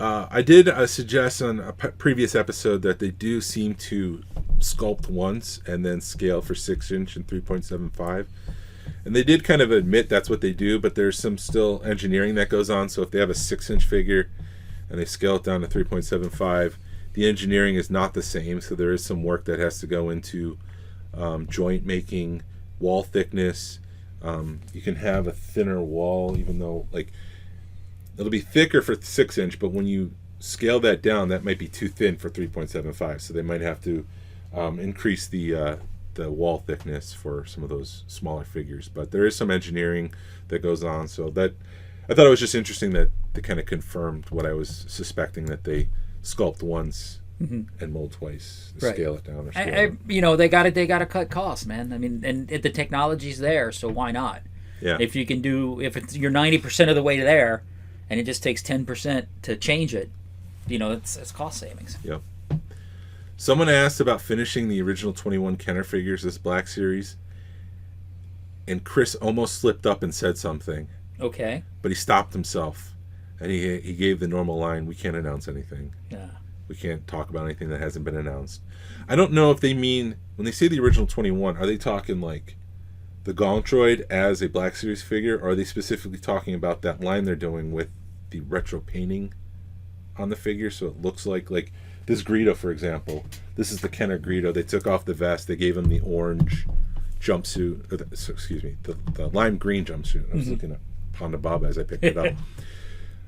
I did suggest on a previous episode that they do seem to sculpt once and then scale for 6-inch and 3.75. And they did kind of admit that's what they do, but there's some still engineering that goes on. So if they have a 6-inch figure and they scale it down to 3.75, the engineering is not the same. So there is some work that has to go into joint making, wall thickness. You can have a thinner wall, even though it'll be thicker for 6-inch, but when you scale that down, that might be too thin for 3.75. So they might have to increase the wall thickness for some of those smaller figures. But there is some engineering that goes on. So that I thought it was just interesting that they kind of confirmed what I was suspecting, that they sculpt once and mold twice, scale it down. Or they got to cut costs, man. I mean, and the technology's there, so why not? Yeah. If you're 90% of the way there, and it just takes 10% to change it, it's cost savings. Yep. Someone asked about finishing the original 21 Kenner figures, this Black Series, and Chris almost slipped up and said something. Okay. But he stopped himself, and he gave the normal line, "We can't announce anything. Yeah. We can't talk about anything that hasn't been announced." I don't know if they mean, when they say the original 21, are they talking like the Gontroid as a Black Series figure, or are they specifically talking about that line they're doing with the retro painting on the figure, so it looks like this Greedo, for example. This is the Kenner Greedo. They took off the vest. They gave him the orange jumpsuit. The lime green jumpsuit. I was looking at Ponda Baba as I picked it up.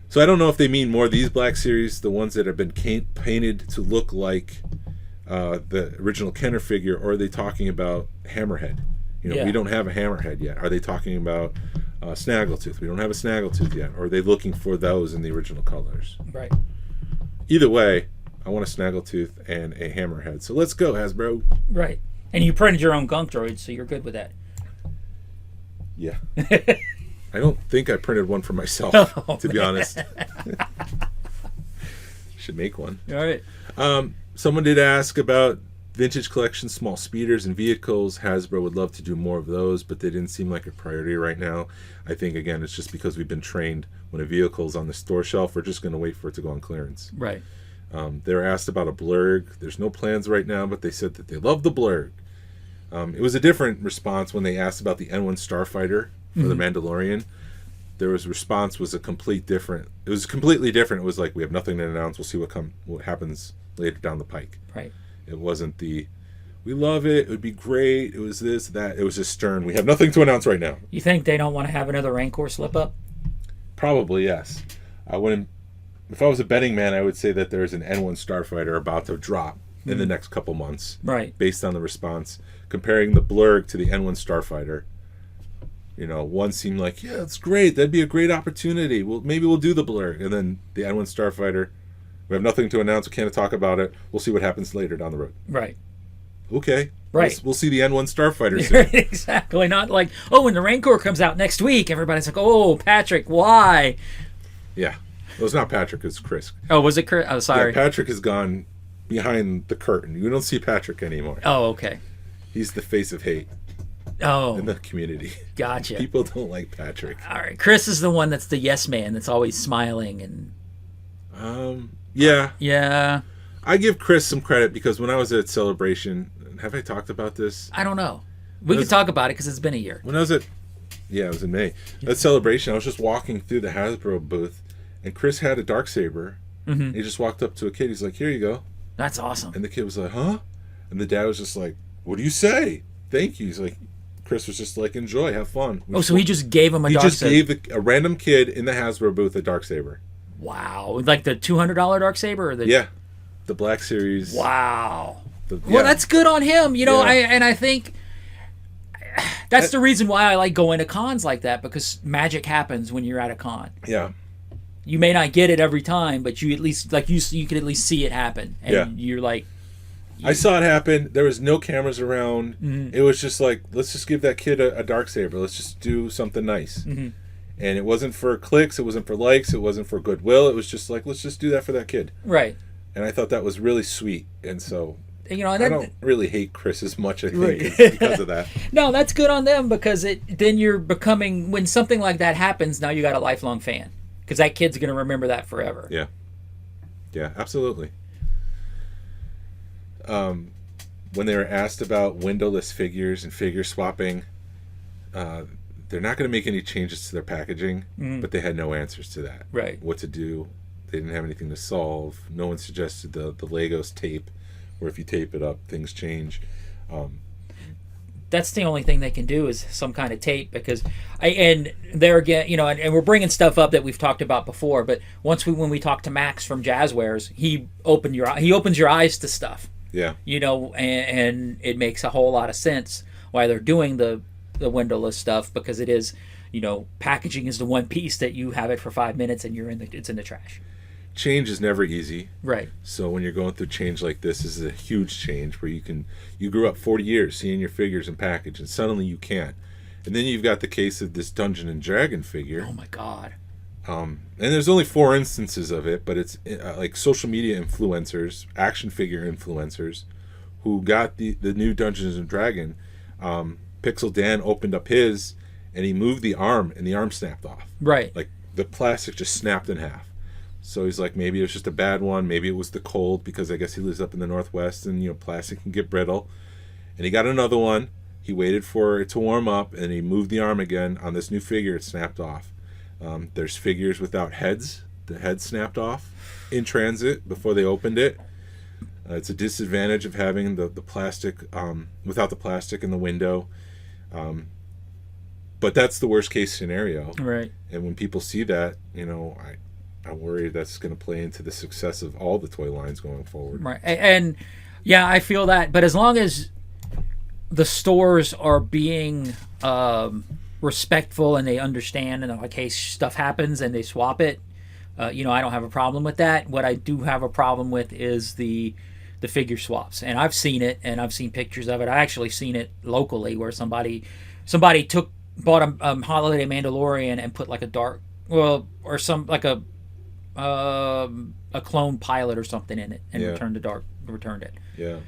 So I don't know if they mean more these Black Series, the ones that have been painted to look like the original Kenner figure, or are they talking about Hammerhead? We don't have a Hammerhead yet. Are they talking about Snaggletooth? We don't have a Snaggletooth yet. Or are they looking for those in the original colors? Right. Either way, I want a Snaggletooth and a Hammerhead. So let's go, Hasbro. Right. And you printed your own gunk droid, so you're good with that. Yeah. I don't think I printed one for myself, to be honest. Should make one. All right. Someone did ask about vintage collection, small speeders and vehicles. Hasbro would love to do more of those, but they didn't seem like a priority right now. I think, again, it's just because we've been trained when a vehicle's on the store shelf, we're just going to wait for it to go on clearance. Right. They were asked about a Blurg. There's no plans right now, but they said that they love the Blurg. It was a different response when they asked about the N1 Starfighter for the Mandalorian. There was response was completely different. It was completely different. It was like, we have nothing to announce. We'll see what happens later down the pike. Right. It wasn't we love it. It would be great. It was this, that. It was just stern. We have nothing to announce right now. You think they don't want to have another Rancor slip up? Probably, yes. I wouldn't. If I was a betting man, I would say that there's an N1 Starfighter about to drop in the next couple months. Right. Based on the response. Comparing the Blurg to the N1 Starfighter. One seemed like, yeah, it's great. That'd be a great opportunity. Maybe we'll do the Blurg. And then the N1 Starfighter, we have nothing to announce. We can't talk about it. We'll see what happens later down the road. Right. Okay. Right. We'll see the N1 Starfighter soon. Exactly. Not like, oh, when the Rain Corps comes out next week, everybody's like, oh, Patrick, why? Yeah. Well, it's not Patrick, it's Chris. Oh, was it Chris? Oh, sorry. Yeah, Patrick has gone behind the curtain. You don't see Patrick anymore. Oh, okay. He's the face of hate in the community. Gotcha. People don't like Patrick. All right. Chris is the one that's the yes man that's always smiling and... Yeah. Yeah. I give Chris some credit because when I was at Celebration, have I talked about this? I don't know. We can talk about it because it's been a year. When I was it was in May. At Celebration, I was just walking through the Hasbro booth, and Chris had a Darksaber. Mm-hmm. He just walked up to a kid. He's like, "Here you go." That's awesome. And the kid was like, "Huh?" And the dad was just like, "What do you say?" Thank you. He's like, Chris was just like, "Enjoy, have fun." So he just gave him a Darksaber. He just gave a random kid in the Hasbro booth a Darksaber. Wow. Like the $200 Darksaber? Yeah. The Black Series. Wow. Well, that's good on him. You know, I think that's the reason why I like going to cons like that, because magic happens when you're at a con. Yeah. You may not get it every time, but you at least you can at least see it happen, and you're like. I saw it happen. There was no cameras around. Mm-hmm. It was just like, let's just give that kid a Darksaber. Let's just do something nice. Mm-hmm. And it wasn't for clicks. It wasn't for likes. It wasn't for goodwill. It was just like, let's just do that for that kid. Right. And I thought that was really sweet. And so, you know, I don't really hate Chris as much, I think, because of that. No, that's good on them, because then you're becoming, when something like that happens, now you got a lifelong fan, because that kid's going to remember that forever. Yeah. Yeah, absolutely. When they were asked about windowless figures and figure swapping, they're not going to make any changes to their packaging, but they had no answers to that. Right. What to do. They didn't have anything to solve. No one suggested the Legos tape, where if you tape it up, things change. That's the only thing they can do, is some kind of tape, because and there again, you know, and we're bringing stuff up that we've talked about before, but when we talked to Max from Jazzwares, he opens your eyes to stuff. Yeah. You know, and it makes a whole lot of sense why they're doing the windowless stuff, because it is, you know, packaging is the one piece that you have it for 5 minutes and it's in the trash. Change is never easy. Right. So when you're going through change like this is a huge change, where you grew up 40 years seeing your figures in package, and suddenly you can't. And then you've got the case of this Dungeon and Dragon figure. Oh my God. And there's only 4 instances of it, but it's like social media influencers, action figure influencers, who got the new Dungeons and Dragon. Pixel Dan opened up his, and he moved the arm, and the arm snapped off. Right. Like the plastic just snapped in half. So he's like, maybe it was just a bad one. Maybe it was the cold, because I guess he lives up in the Northwest, and, you know, plastic can get brittle. And he got another one. He waited for it to warm up, and he moved the arm again. On this new figure, it snapped off. There's figures without heads. The head snapped off in transit before they opened it. It's a disadvantage of having the plastic, without the plastic in the window. But that's the worst case scenario. Right. And when people see that, you know, I worry that's going to play into the success of all the toy lines going forward. Right. And yeah, I feel that. But as long as the stores are being respectful, and they understand, and like, hey, stuff happens and they swap it, you know, I don't have a problem with that. What I do have a problem with is the figure swaps. And I've seen it, and I've seen pictures of it. I actually seen it locally, where somebody bought a Holiday Mandalorian and put like a clone pilot or something in it, and returned it. Yeah.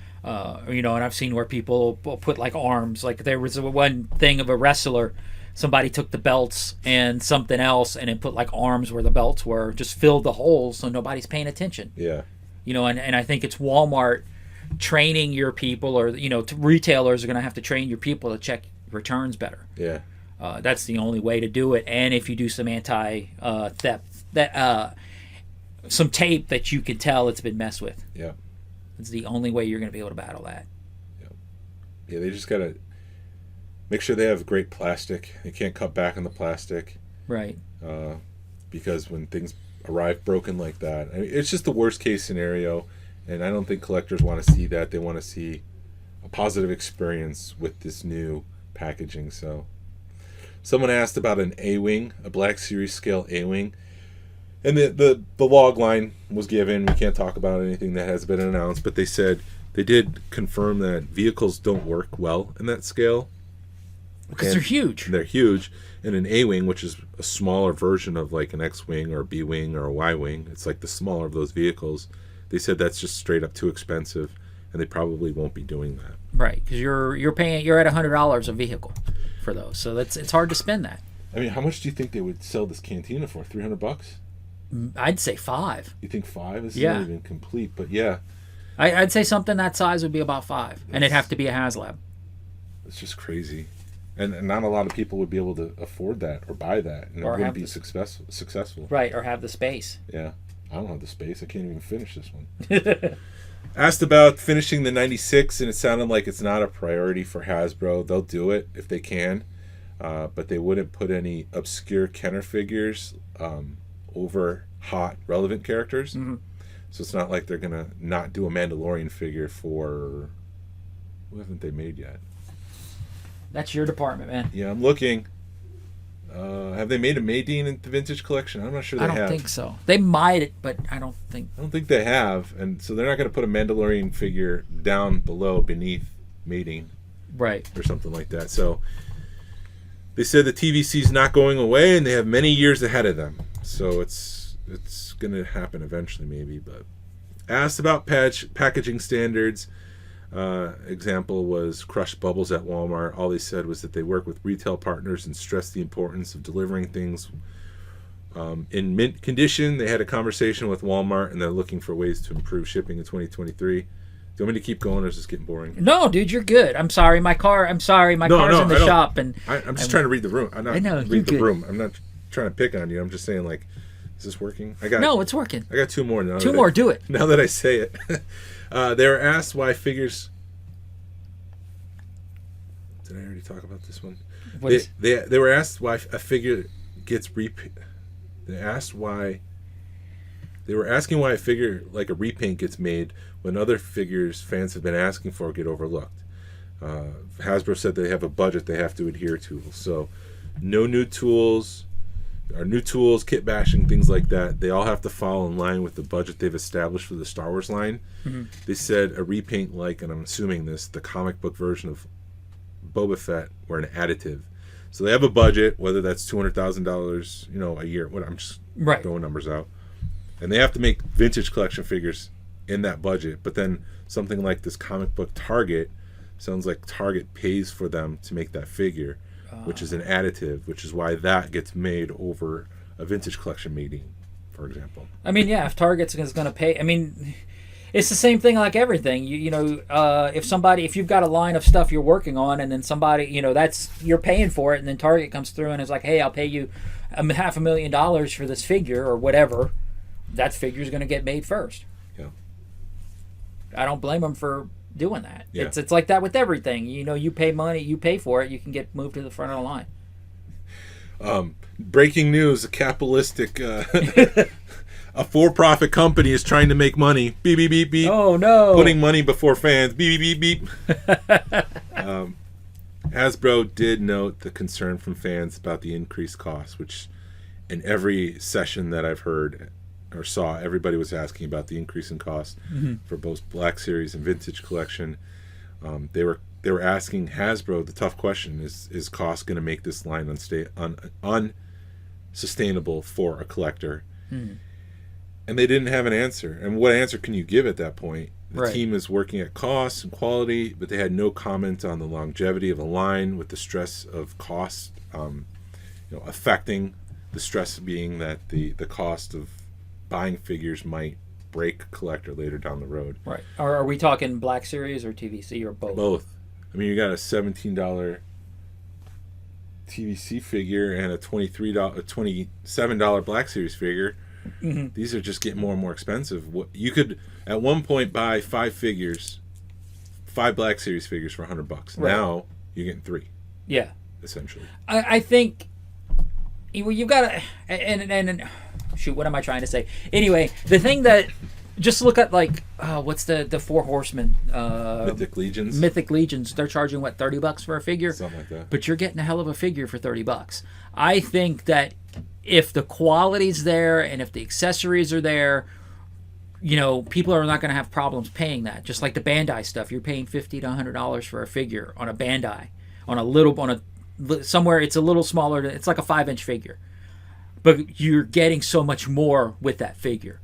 You know, and I've seen where people put like arms. Like there was one thing of a wrestler, somebody took the belts and something else, and then put like arms where the belts were, just filled the holes so nobody's paying attention. Yeah. You know, and I think it's Walmart training your people, or, you know, retailers are going to have to train your people to check returns better. Yeah. That's the only way to do it. And if you do some anti-theft, some tape that you can tell it's been messed with. Yeah. It's the only way you're going to be able to battle that. Yeah. Yeah, they just got to make sure they have great plastic. They can't cut back on the plastic. Right. Because when things arrive broken like that, I mean, it's just the worst case scenario. And I don't think collectors want to see that. They want to see a positive experience with this new packaging. So, someone asked about an A-Wing, a Black Series scale A-Wing. And the log line was given. We can't talk about anything that has been announced, but they said they did confirm that vehicles don't work well in that scale. Because they're huge. They're huge. And an A-wing, which is a smaller version of like an X-wing or a B-wing or a Y-wing, it's like the smaller of those vehicles. They said that's just straight up too expensive, and they probably won't be doing that. Right, because you're at $100 a vehicle for those, so it's hard to spend that. I mean, how much do you think they would sell this Cantina for? $300? I'd say $5. You think $5? This Yeah. is not even complete, but yeah. I'd say something that size would be about $5, and it'd have to be a HasLab. It's just crazy. And not a lot of people would be able to afford that or buy that, and Or it wouldn't have be the- successful. Right, or have the space. Yeah. I don't have the space. I can't even finish this one. Asked about finishing the 96, and it sounded like it's not a priority for Hasbro. They'll do it if they can, but they wouldn't put any obscure Kenner figures over hot, relevant characters. Mm-hmm. So it's not like they're going to not do a Mandalorian figure for... Who haven't they made yet? That's your department, man. Yeah, I'm looking. Have they made a Maydeen in the Vintage Collection? I'm not sure they have. I don't think so. They might, but I don't think. I don't think they have, and so they're not going to put a Mandalorian figure down below, beneath Maydeen, Right. or something like that. So they said the TVC is not going away, and they have many years ahead of them. So it's going to happen eventually, maybe. But asked about packaging standards. Example was crushed bubbles at Walmart. All they said was that they work with retail partners and stressed the importance of delivering things in mint condition. They had a conversation with Walmart, and they're looking for ways to improve shipping in 2023. Do you want me to keep going, or is this getting boring? No, dude, you're good. I'm sorry. My car's in the shop, and I'm just trying to read the room. I'm not I know, you're read the good. room. I'm not trying to pick on you. I'm just saying, like, is this working? No, it's working. I got two more now. Two more, do it. Now that I say it. They were asked why figures... Did I already talk about this one? They were asked why a figure gets They were asking why a figure like a repaint gets made when other figures fans have been asking for get overlooked. Hasbro said they have a budget they have to adhere to, so no new tools, kit bashing, things like that. They all have to fall in line with the budget they've established for the Star Wars line. Mm-hmm. They said a repaint like, and I'm assuming this, the comic book version of Boba Fett were an additive. So they have a budget, whether that's $200,000, a year. I'm just throwing numbers out. And they have to make vintage collection figures in that budget. But then something like this comic book Target, sounds like Target pays for them to make that figure, which is an additive, which is why that gets made over a vintage collection meeting, for example. I mean, yeah, if Target's is going to pay, I mean, it's the same thing like everything. If you've got a line of stuff you're working on, and then somebody, you're paying for it, and then Target comes through and is like, hey, I'll pay you $500,000 for this figure or whatever, that figure's going to get made first. Yeah. I don't blame them for doing that. Yeah. It's like that with everything. You pay money, you pay for it, you can get moved to the front of the line. Breaking news: a capitalistic, a for-profit company is trying to make money. Beep beep beep beep. Oh no! Putting money before fans. Beep beep beep beep. Hasbro did note the concern from fans about the increased costs, which in every session that I've heard or saw, everybody was asking about the increase in cost for both Black Series and Vintage Collection. They were asking Hasbro the tough question: Is cost going to make this line unsustainable for a collector? And they didn't have an answer. And what answer can you give at that point? The team is working at cost and quality, but they had no comment on the longevity of the line, with the stress of cost affecting the stress being that the cost of buying figures might break a collector later down the road. Right. Are we talking Black Series or TVC or both? Both. I mean, you got a $17 TVC figure and a $27 Black Series figure. Mm-hmm. These are just getting more and more expensive. You could at one point buy 5 Black Series figures for $100. Right. Now you're getting 3. Yeah. Essentially. I think you've got to and shoot, what am I trying to say? Anyway, the thing that just look at like what's the Four Horsemen? Mythic Legions. Mythic Legions. They're charging what, $30 for a figure? Something like that. But you're getting a hell of a figure for $30. I think that if the quality's there and if the accessories are there, you know, people are not going to have problems paying that. Just like the Bandai stuff, you're paying $50 to $100 for a figure on a Bandai, somewhere it's a little smaller. It's like a 5-inch figure, but you're getting so much more with that figure.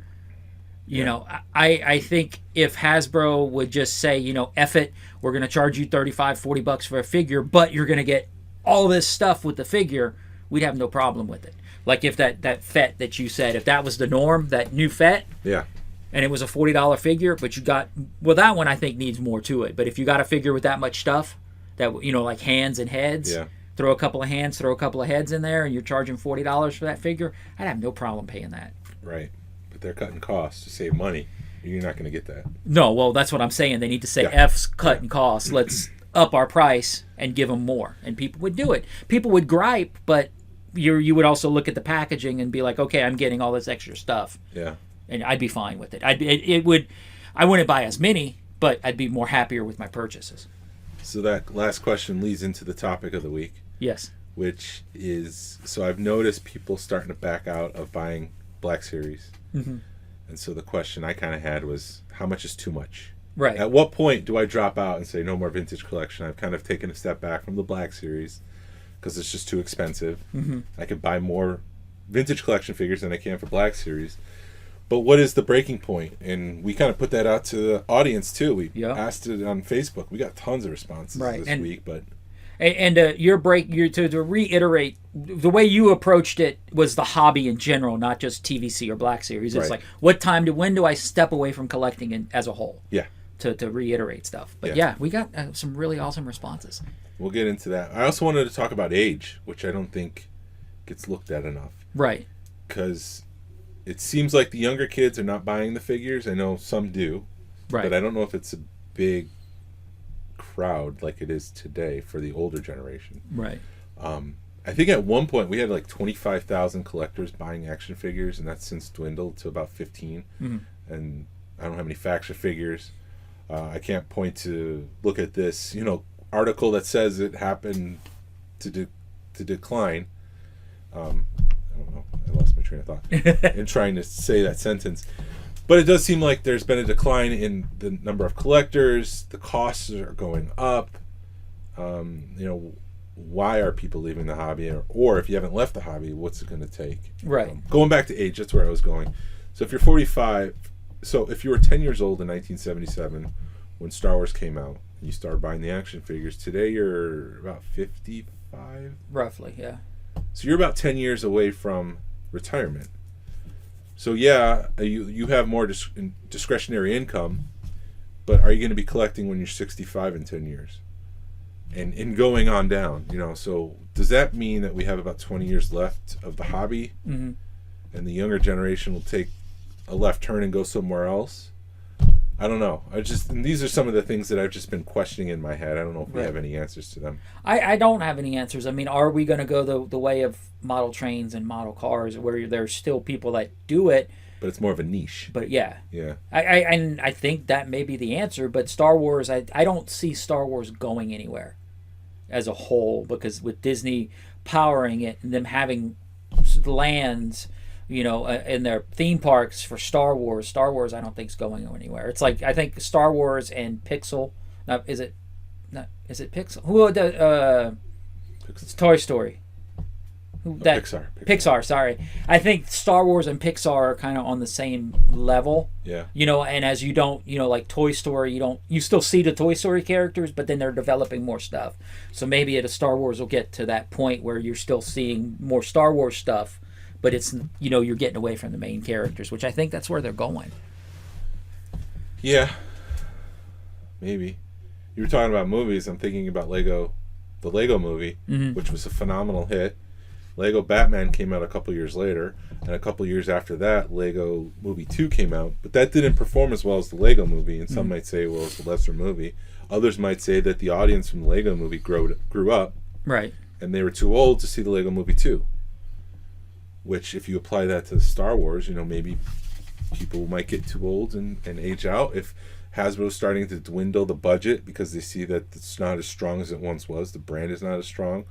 You know, I think if Hasbro would just say, you know, F it, we're going to charge you $35-$40 for a figure, but you're going to get all this stuff with the figure, we'd have no problem with it. Like if that FET that you said, if that was the norm, that new FET, and it was a $40 figure, but you got, well, that one I think needs more to it. But if you got a figure with that much stuff, that, you know, like hands and heads, throw a couple of hands, throw a couple of heads in there, and you're charging $40 for that figure, I'd have no problem paying that. Right. But they're cutting costs to save money. You're not going to get that. No, well, that's what I'm saying. They need to say F's cutting costs. Let's up our price and give them more. And people would do it. People would gripe, but you would also look at the packaging and be like, okay, I'm getting all this extra stuff. Yeah. And I'd be fine with it. I wouldn't buy as many, but I'd be more happier with my purchases. So that last question leads into the topic of the week. Yes. Which is, so I've noticed people starting to back out of buying Black Series. Mm-hmm. And so the question I kind of had was, how much is too much? Right. At what point do I drop out and say no more vintage collection? I've kind of taken a step back from the Black Series because it's just too expensive. Mm-hmm. I could buy more vintage collection figures than I can for Black Series. But what is the breaking point? And we kind of put that out to the audience too. We asked it on Facebook. We got tons of responses this week. But to reiterate, the way you approached it was the hobby in general, not just TVC or Black Series. It's like, when do I step away from collecting as a whole? Yeah. To reiterate stuff. But we got some really awesome responses. We'll get into that. I also wanted to talk about age, which I don't think gets looked at enough. Right. Because it seems like the younger kids are not buying the figures. I know some do. Right. But I don't know if it's a big crowd like it is today for the older generation. Right. I think at one point we had like 25,000 collectors buying action figures, and that's since dwindled to about 15. Mm-hmm. And I don't have any faction figures. I can't point to look at this, article that says it happened to decline. I don't know. I lost my train of thought in trying to say that sentence. But it does seem like there's been a decline in the number of collectors. The costs are going up. Why are people leaving the hobby? Or if you haven't left the hobby, what's it going to take? Right. Going back to age, that's where I was going. So if you're 45, so if you were 10 years old in 1977 when Star Wars came out, and you started buying the action figures, today you're about 55? Roughly, yeah. So you're about 10 years away from retirement. So you have more discretionary income, but are you going to be collecting when you're 65 in 10 years? And going on down, so does that mean that we have about 20 years left of the hobby, and the younger generation will take a left turn and go somewhere else? I don't know. And these are some of the things that I've just been questioning in my head. I don't know if we have any answers to them. I don't have any answers. I mean, are we going to go the way of model trains and model cars, where there's still people that do it? But it's more of a niche. But yeah. I think that may be the answer. But Star Wars, I don't see Star Wars going anywhere as a whole, because with Disney powering it and them having lands, in their theme parks for Star Wars I don't think is going anywhere. It's like, I think Star Wars and Pixel, is it Pixel? Who it's Toy Story. Pixar, sorry. I think Star Wars and Pixar are kind of on the same level. Yeah. And as you don't, like Toy Story, you still see the Toy Story characters, but then they're developing more stuff. So maybe at a Star Wars will get to that point where you're still seeing more Star Wars stuff, but it's, you're getting away from the main characters, which I think that's where they're going. Yeah. Maybe. You were talking about movies. I'm thinking about the Lego movie, which was a phenomenal hit. Lego Batman came out a couple years later, and a couple years after that, Lego Movie 2 came out. But that didn't perform as well as the Lego Movie, and some might say, well, it's a lesser movie. Others might say that the audience from the Lego Movie grew up, right, and they were too old to see the Lego Movie 2. Which, if you apply that to Star Wars, maybe people might get too old and age out. If Hasbro's starting to dwindle the budget because they see that it's not as strong as it once was, the brand is not as strong,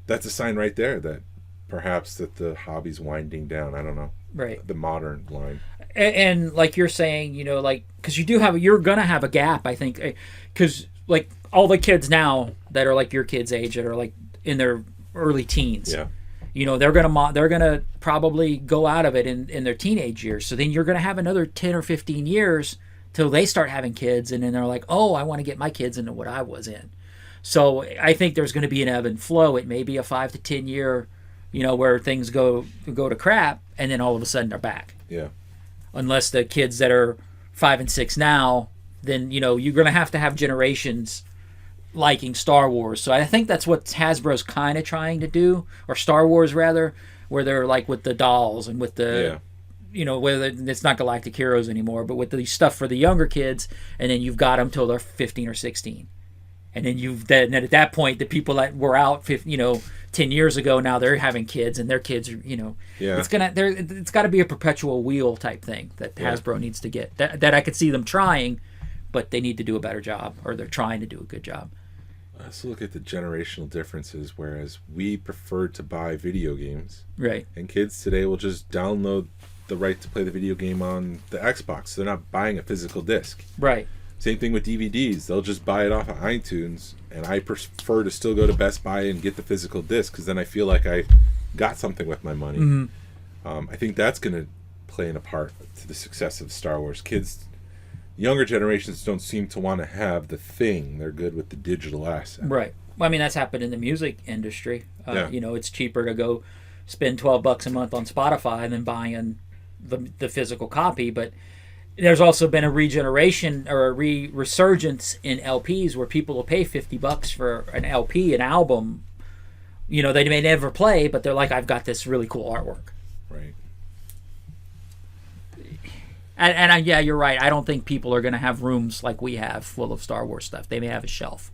that's a sign right there that perhaps that the hobby's winding down. I don't know. Right. The modern line. And like you're saying, like, because you're going to have a gap, I think, because like all the kids now that are like your kids' age, that are like in their early teens, they're gonna probably go out of it in their teenage years. So then you're gonna have another 10 or 15 years till they start having kids, and then they're like, oh, I want to get my kids into what I was in. So I think there's going to be an ebb and flow. It may be a 5 to 10 year, where things go to crap, and then all of a sudden they're back. Yeah. Unless the kids that are 5 and 6 now, then you're going to have generations liking Star Wars. So I think that's what Hasbro's kind of trying to do, or Star Wars rather, where they're like with the dolls and with the whether it's not Galactic Heroes anymore, but with the stuff for the younger kids, and then you've got them till they're 15 or 16. And then at that point, the people that were out 10 years ago, now they're having kids, and their kids are it's got to be a perpetual wheel type thing that Hasbro needs to get. That I could see them trying, but they need to do a better job, or they're trying to do a good job. Let's look at the generational differences. Whereas we prefer to buy video games, right? And kids today will just download the right to play the video game on the Xbox. They're not buying a physical disc, right? Same thing with DVDs. They'll just buy it off of iTunes, and I prefer to still go to Best Buy and get the physical disc because then I feel like I got something with my money. I think that's going to play a part to the success of Star Wars. Kids, younger generations don't seem to want to have the thing. They're good with the digital asset. Right. Well, I mean, that's happened in the music industry. It's cheaper to go spend $12 a month on Spotify than buying the physical copy, but there's also been a regeneration or a resurgence in LPs where people will pay $50 for an LP, an album. They may never play, but they're like, I've got this really cool artwork. Right. And you're right. I don't think people are going to have rooms like we have full of Star Wars stuff. They may have a shelf.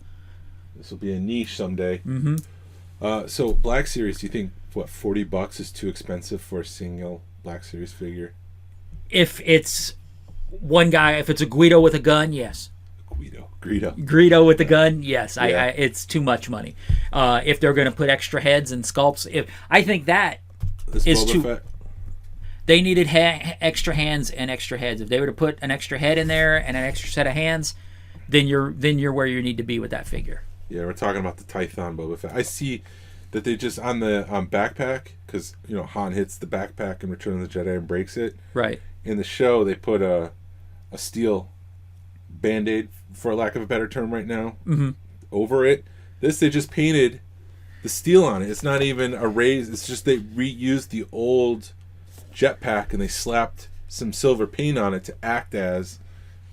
This will be a niche someday. So Black Series, do you think $40 is too expensive for a single Black Series figure? If it's one guy, if it's a Guido with a gun, yes. Greedo with the gun, yes. Yeah. It's too much money. If they're going to put extra heads and sculpts, I think that is too. Fett? They needed extra hands and extra heads. If they were to put an extra head in there and an extra set of hands, then you're where you need to be with that figure. Yeah, we're talking about the Tython Boba Fett. I see that they just on the backpack, because Han hits the backpack in Return of the Jedi and breaks it. Right. In the show, they put a steel Band-Aid, for lack of a better term, right now, over it. This, they just painted the steel on it. It's not even a raise. It's just they reused the old jetpack and they slapped some silver paint on it to act as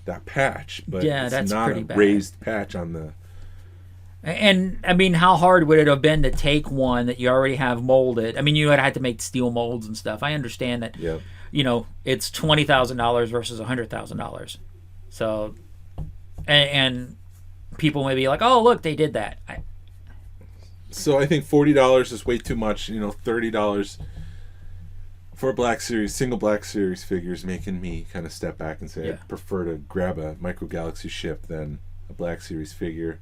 that patch. But it's not a raised patch on the... And, I mean, how hard would it have been to take one that you already have molded? I mean, you would have had to make steel molds and stuff. I understand that, it's $20,000 versus $100,000. So, and people may be like, oh, look, they did that. So I think $40 is way too much. $30 for a Black Series, single Black Series figure is making me kind of step back and say I'd prefer to grab a Micro Galaxy ship than a Black Series figure.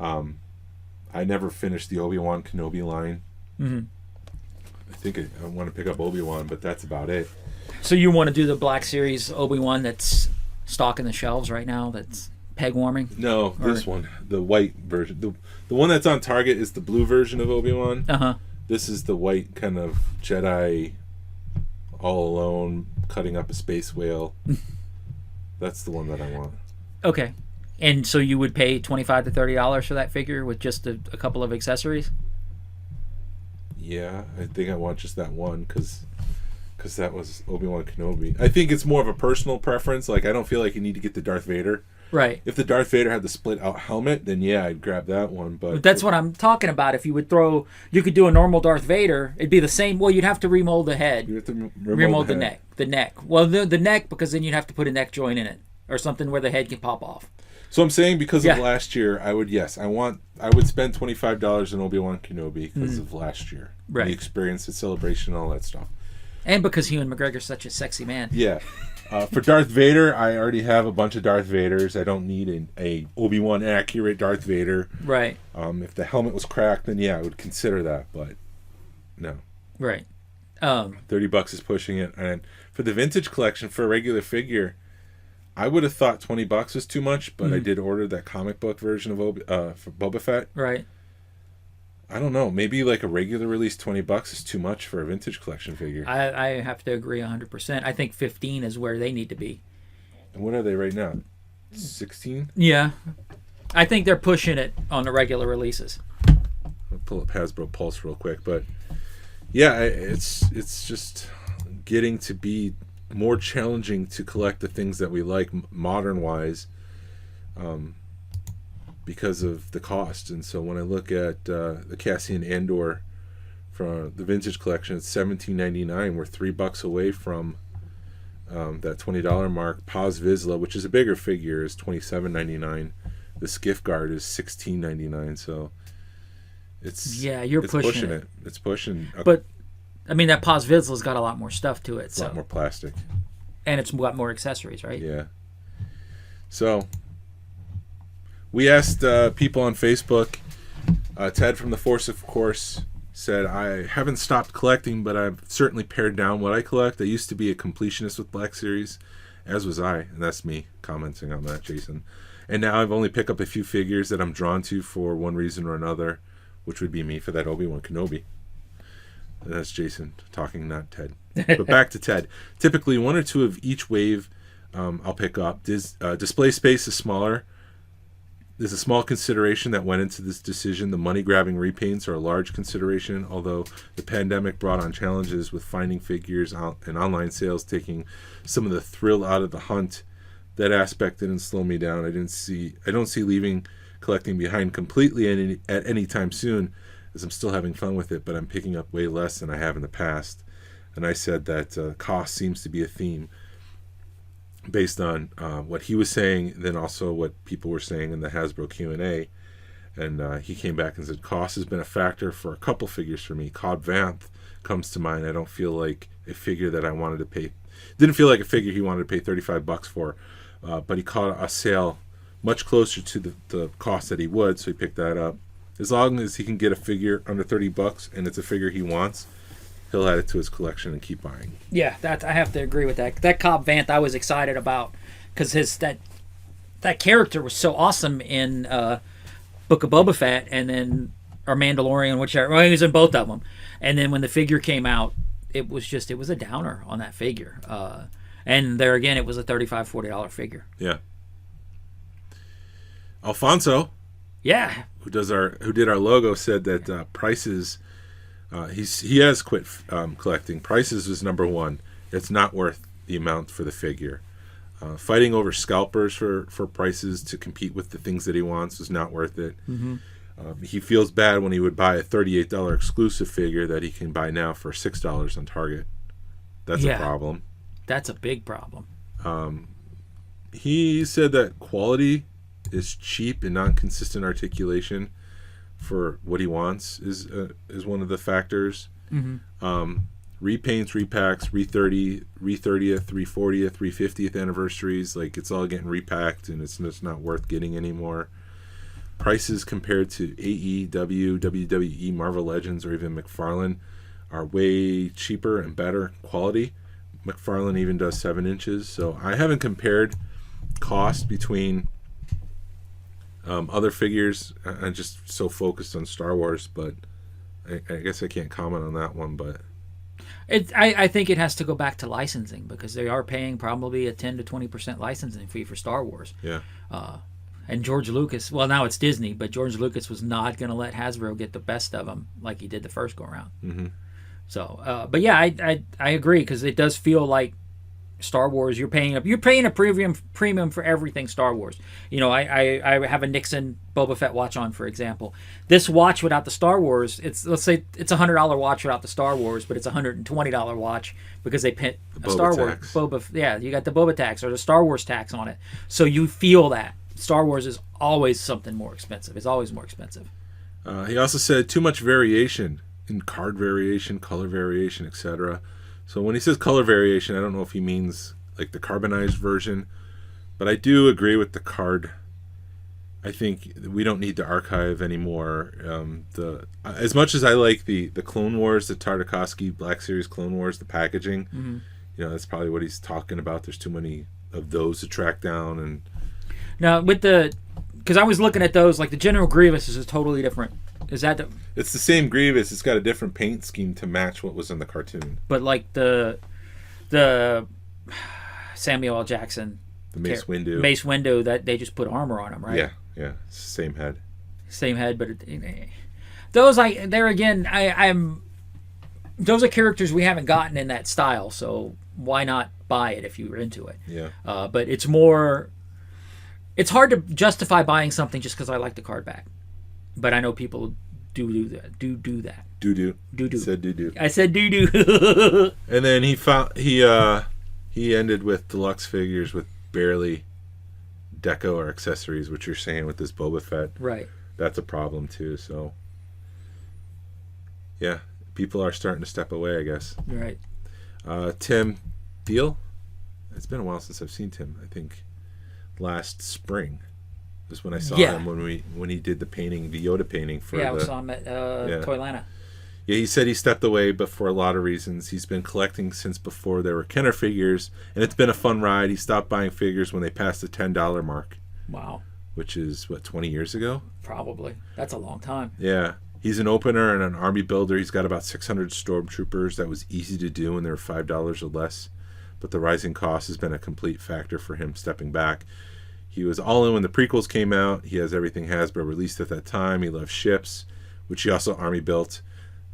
I never finished the Obi-Wan Kenobi line. I think I want to pick up Obi-Wan, but that's about it. So you want to do the Black Series Obi-Wan that's stocking the shelves right now, that's peg warming? No, this one, the white version. The one that's on Target is the blue version of Obi-Wan. This is the white kind of Jedi all alone cutting up a space whale. That's the one that I want. Okay. And so you would pay $25 to $30 for that figure with just a couple of accessories? Yeah, I think I want just that one because that was Obi-Wan Kenobi. I think it's more of a personal preference. Like, I don't feel like you need to get the Darth Vader. Right. If the Darth Vader had the split-out helmet, then yeah, I'd grab that one. But that's what I'm talking about. If you could do a normal Darth Vader, it'd be the same. Well, you'd have to remold the head. You'd have to remold the neck. The neck. Well, the neck, because then you'd have to put a neck joint in it or something where the head can pop off. So I'm saying because of last year, I would spend $25 on Obi-Wan Kenobi because of last year. Right. The experience, the celebration, all that stuff. And because Ewan McGregor's such a sexy man. Yeah. For Darth Vader, I already have a bunch of Darth Vaders. I don't need a Obi-Wan accurate Darth Vader. Right. If the helmet was cracked, then yeah, I would consider that, but no. Right. $30 is pushing it. And for the vintage collection, for a regular figure, I would have thought $20 was too much, but I did order that comic book version of for Boba Fett. Right. I don't know. Maybe like a regular release, $20 is too much for a vintage collection figure. I have to agree 100%. I think 15 is where they need to be. And what are they right now? 16? Yeah. I think they're pushing it on the regular releases. I'll pull up Hasbro Pulse real quick, but yeah, it's just getting to be more challenging to collect the things that we like modern wise. Because of the cost. And so when I look at the Cassian Andor from the vintage collection, it's $17.99. We're $3 away from that $20 mark. Paz Vizsla, which is a bigger figure, is $27.99. The Skiff Guard is $16.99. So it's pushing it. It's pushing. But I mean, that Paz Vizsla's got a lot more stuff to it. It's a lot more plastic, and it's got more accessories, right? Yeah. So we asked people on Facebook. Ted from the Force, of course, said, I haven't stopped collecting, but I've certainly pared down what I collect. I used to be a completionist with Black Series, as was I. And that's me commenting on that, Jason. And now I've only picked up a few figures that I'm drawn to for one reason or another, which would be me for that Obi-Wan Kenobi. And that's Jason talking, not Ted. But back to Ted. Typically, one or two of each wave I'll pick up. Display space is smaller. There's a small consideration that went into this decision. The money-grabbing repaints are a large consideration, although the pandemic brought on challenges with finding figures and online sales taking some of the thrill out of the hunt. That aspect didn't slow me down. I don't see leaving collecting behind completely at any time soon, as I'm still having fun with it, but I'm picking up way less than I have in the past. And I said that cost seems to be a theme, based on what he was saying, then also what people were saying in the Hasbro Q&A. And he came back and said, cost has been a factor for a couple figures for me. Cobb Vanth comes to mind. I don't feel like a figure that I wanted to pay. Didn't feel like a figure he wanted to pay $35 for. But he caught a sale much closer to the cost that he would, so he picked that up. As long as he can get a figure under $30 and it's a figure he wants, he'll add it to his collection and keep buying. Yeah, I have to agree with that. That Cobb Vanth I was excited about because that character was so awesome in Book of Boba Fett and then or Mandalorian, whichever. Well, he was in both of them. And then when the figure came out, it was a downer on that figure. And there again, it was a $35-$40 figure. Yeah. Alfonso, yeah, who did our logo, said that prices. He has quit collecting. Prices was number one. It's not worth the amount for the figure. Fighting over scalpers for prices to compete with the things that he wants is not worth it. Mm-hmm. He feels bad when he would buy a $38 exclusive figure that he can buy now for $6 on Target. That's a problem. That's a big problem. He said that quality is cheap and non-consistent articulation for what he wants is one of the factors. Mm-hmm. Repaints, repacks, re-30th, 340th, 350th anniversaries, like it's all getting repacked and it's just not worth getting anymore. Prices compared to AEW, WWE, Marvel Legends, or even McFarlane are way cheaper and better quality. McFarlane even does 7 inches, so I haven't compared cost between other figures. I'm just so focused on Star Wars, but I guess I can't comment on that one. But I think it has to go back to licensing because they are paying probably a 10 to 20% licensing fee for Star Wars. Yeah. And George Lucas, well, now it's Disney, but George Lucas was not going to let Hasbro get the best of them like he did the first go around. Mm-hmm. So, but yeah, I agree because it does feel like Star Wars. You're paying a premium for everything Star Wars. You know, I have a Nixon Boba Fett watch on, for example. This watch without the Star Wars, let's say it's $100 watch without the Star Wars, but it's $120 watch because they put a Star Wars you got the Boba tax or the Star Wars tax on it. So you feel that Star Wars is always something more expensive. It's always more expensive. He also said too much variation in card variation, color variation, etc. So when he says color variation, I don't know if he means like the carbonized version, but I do agree with the card. I think we don't need to archive anymore. As much as I like the Clone Wars, the Tartakovsky Black Series Clone Wars, the packaging, that's probably what he's talking about. There's too many of those to track down. And now because I was looking at those, like the General Grievous is a totally different. Is that It's the same Grievous. It's got a different paint scheme to match what was in the cartoon. But like the Samuel L. Jackson, the Mace Windu, that they just put armor on him, right? Yeah, same head, but those those are characters we haven't gotten in that style, so why not buy it if you were into it? Yeah. But it's hard to justify buying something just because I like the card back. But I know people do that. Do-do. Said do-do. I said do-do. And then he ended with deluxe figures with barely deco or accessories, which you're saying with this Boba Fett. Right. That's a problem too, so yeah, people are starting to step away, I guess. Right. Tim Deal? It's been a while since I've seen Tim. I think last spring was when I saw him when he did the painting, the Yoda painting for I saw him at Toylanta. Yeah, he said he stepped away, but for a lot of reasons. He's been collecting since before there were Kenner figures, and it's been a fun ride. He stopped buying figures when they passed the $10 mark. Wow. Which is, 20 years ago? Probably. That's a long time. Yeah. He's an opener and an army builder. He's got about 600 stormtroopers. That was easy to do, and they were $5 or less. But the rising cost has been a complete factor for him stepping back. He was all in when the prequels came out. He has everything Hasbro released at that time. He loves ships, which he also army built.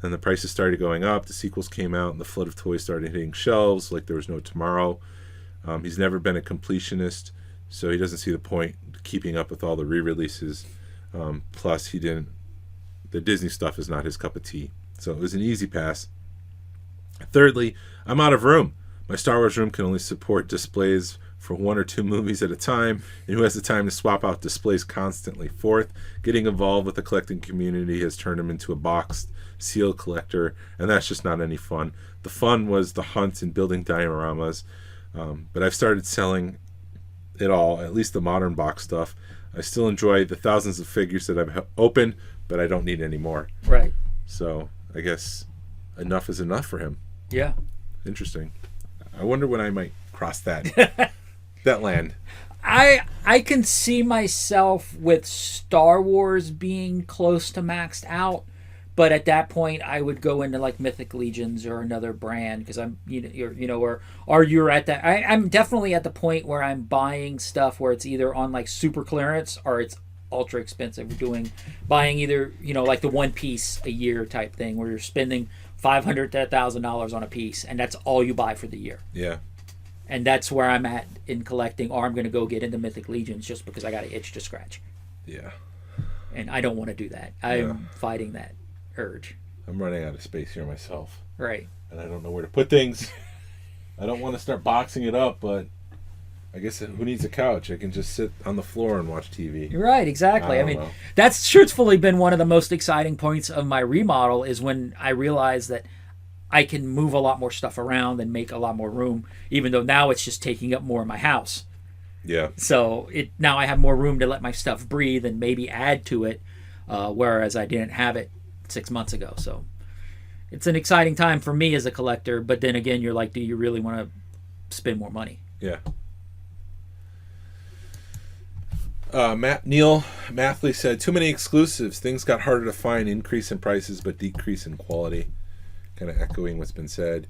Then the prices started going up. The sequels came out, and the flood of toys started hitting shelves like there was no tomorrow. He's never been a completionist, so he doesn't see the point keeping up with all the re-releases. Plus, the Disney stuff is not his cup of tea. So it was an easy pass. Thirdly, I'm out of room. My Star Wars room can only support displays for 1 or 2 movies at a time, and who has the time to swap out displays constantly? Fourth, getting involved with the collecting community has turned him into a boxed seal collector, and that's just not any fun. The fun was the hunt and building dioramas, but I've started selling it all, at least the modern box stuff. I still enjoy the thousands of figures that I've opened, but I don't need any more. Right. So I guess enough is enough for him. Yeah. Interesting. I wonder when I might cross that that land. I can see myself with Star Wars being close to maxed out, but at that point I would go into like Mythic Legions or another brand because I'm or you're at that. I'm definitely at the point where I'm buying stuff where it's either on like super clearance or it's ultra expensive. Buying either like the one piece a year type thing where you're spending $500 to $1,000 on a piece and that's all you buy for the year. Yeah. And that's where I'm at in collecting, or I'm going to go get into Mythic Legions just because I got an itch to scratch. Yeah. And I don't want to do that. I'm fighting that urge. I'm running out of space here myself. Right. And I don't know where to put things. I don't want to start boxing it up, but I guess who needs a couch? I can just sit on the floor and watch TV. Right, exactly. I mean, that's truthfully been one of the most exciting points of my remodel is when I realized that I can move a lot more stuff around and make a lot more room, even though now it's just taking up more of my house. Yeah. So now I have more room to let my stuff breathe and maybe add to it, whereas I didn't have it 6 months ago. So it's an exciting time for me as a collector, but then again, you're like, do you really want to spend more money? Yeah. Neil Mathley said, too many exclusives. Things got harder to find, increase in prices, but decrease in quality. Kind of echoing what's been said.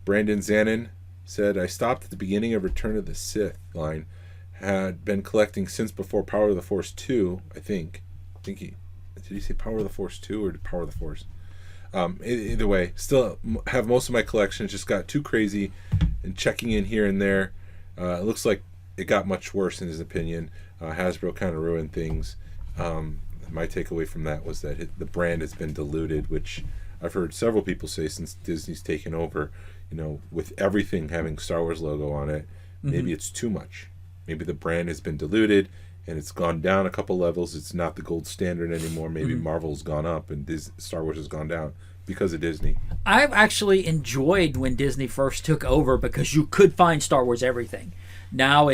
Brandon Zanin said, I stopped at the beginning of Return of the Sith line. Had been collecting since before Power of the Force 2, I think. Did he say Power of the Force 2 or Power of the Force? Either way, still have most of my collections. Just got too crazy and checking in here and there. It looks like it got much worse in his opinion. Hasbro kind of ruined things. My takeaway from that was that the brand has been diluted, which I've heard several people say since Disney's taken over, with everything having Star Wars logo on it, maybe it's too much. Maybe the brand has been diluted and it's gone down a couple levels. It's not the gold standard anymore. Maybe Marvel's gone up and Star Wars has gone down. because of Disney. I've actually enjoyed when Disney first took over because you could find Star Wars everything. Now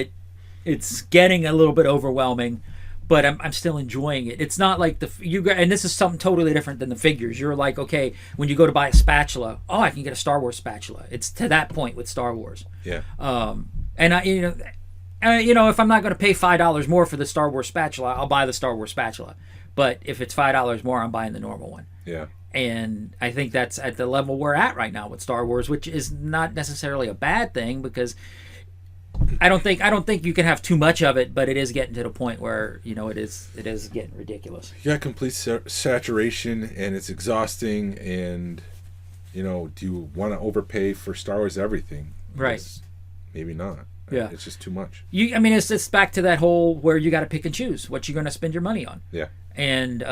it's getting a little bit overwhelming, but I'm still enjoying it. It's not like and this is something totally different than the figures. You're like, okay, when you go to buy a spatula, I can get a Star Wars spatula. It's to that point with Star Wars. Yeah. And if I'm not going to pay $5 more for the Star Wars spatula, I'll buy the Star Wars spatula. But if it's $5 more, I'm buying the normal one. Yeah. And I think that's at the level we're at right now with Star Wars, which is not necessarily a bad thing because I don't think you can have too much of it, but it is getting to the point where it is getting ridiculous. Yeah, complete saturation, and it's exhausting. And do you want to overpay for Star Wars everything? Right. Maybe not. Yeah, it's just too much. It's back to that whole where you got to pick and choose what you're going to spend your money on. Yeah. And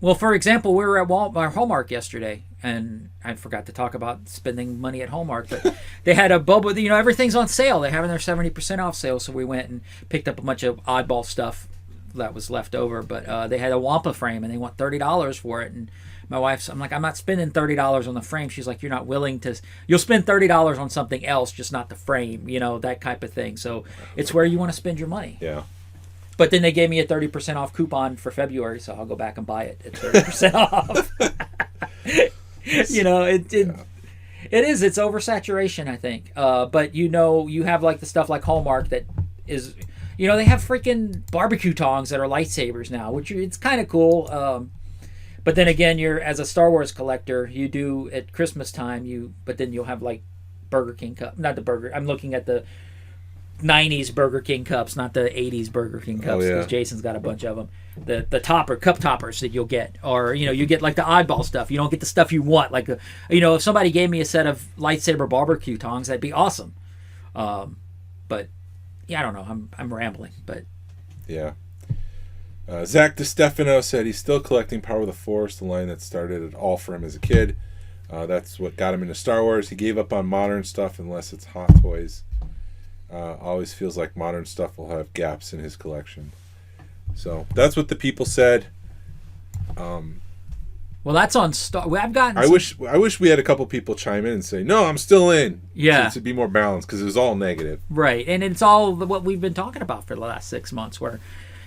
well, for example, we were at Hallmark yesterday, and I forgot to talk about spending money at Hallmark, but they had a Boba. Everything's on sale. They're having their 70% off sale, so we went and picked up a bunch of oddball stuff that was left over. But they had a Wampa frame, and they want $30 for it. And my I'm like, I'm not spending $30 on the frame. She's like, you're not willing to. You'll spend $30 on something else, just not the frame. That type of thing. So it's where you want to spend your money. Yeah. But then they gave me a 30% off coupon for February, so I'll go back and buy it at 30% off. It's oversaturation, I think. But you have like the stuff like Hallmark that is, they have freaking barbecue tongs that are lightsabers now, which it's kind of cool. But then again, you're as a Star Wars collector, you do at Christmas time, but then you'll have like Burger King cup, not the burger. I'm looking at the 90s Burger King cups, not the 80s Burger King cups, because Jason's got a bunch of them. The cup toppers that you'll get, or you get like the oddball stuff. You don't get the stuff you want. Like if somebody gave me a set of lightsaber barbecue tongs, that'd be awesome. But yeah, I don't know. I'm rambling, but yeah. Zach DiStefano said he's still collecting Power of the Force, the line that started it all for him as a kid. That's what got him into Star Wars. He gave up on modern stuff unless it's Hot Toys. Always feels like modern stuff will have gaps in his collection. So that's what the people said. Well, that's on Star. I've gotten. I wish we had a couple people chime in and say, "No, I'm still in." Yeah, to be more balanced because it was all negative. Right, and it's all what we've been talking about for the last 6 months, where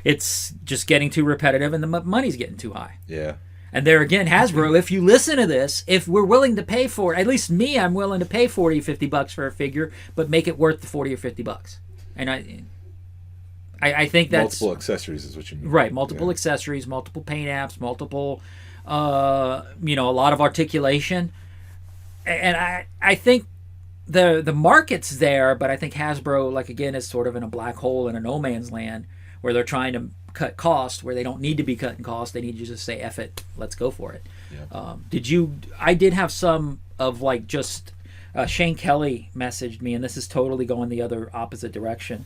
it's just getting too repetitive and the money's getting too high. Yeah. And there again, Hasbro, if you listen to this, if we're willing to pay for it, at least me, I'm willing to pay $40 or $50 for a figure, but make it worth the $40 or $50. And I think that's multiple accessories is what you mean. Right, multiple accessories, multiple paint apps, multiple a lot of articulation. And I think the market's there, but I think Hasbro, like again, is sort of in a black hole in a no man's land where they're trying to cut costs where they don't need to be cutting costs. They need to just say, F it, let's go for it. Yeah. I did have some of like just Shane Kelly messaged me, and this is totally going the other opposite direction.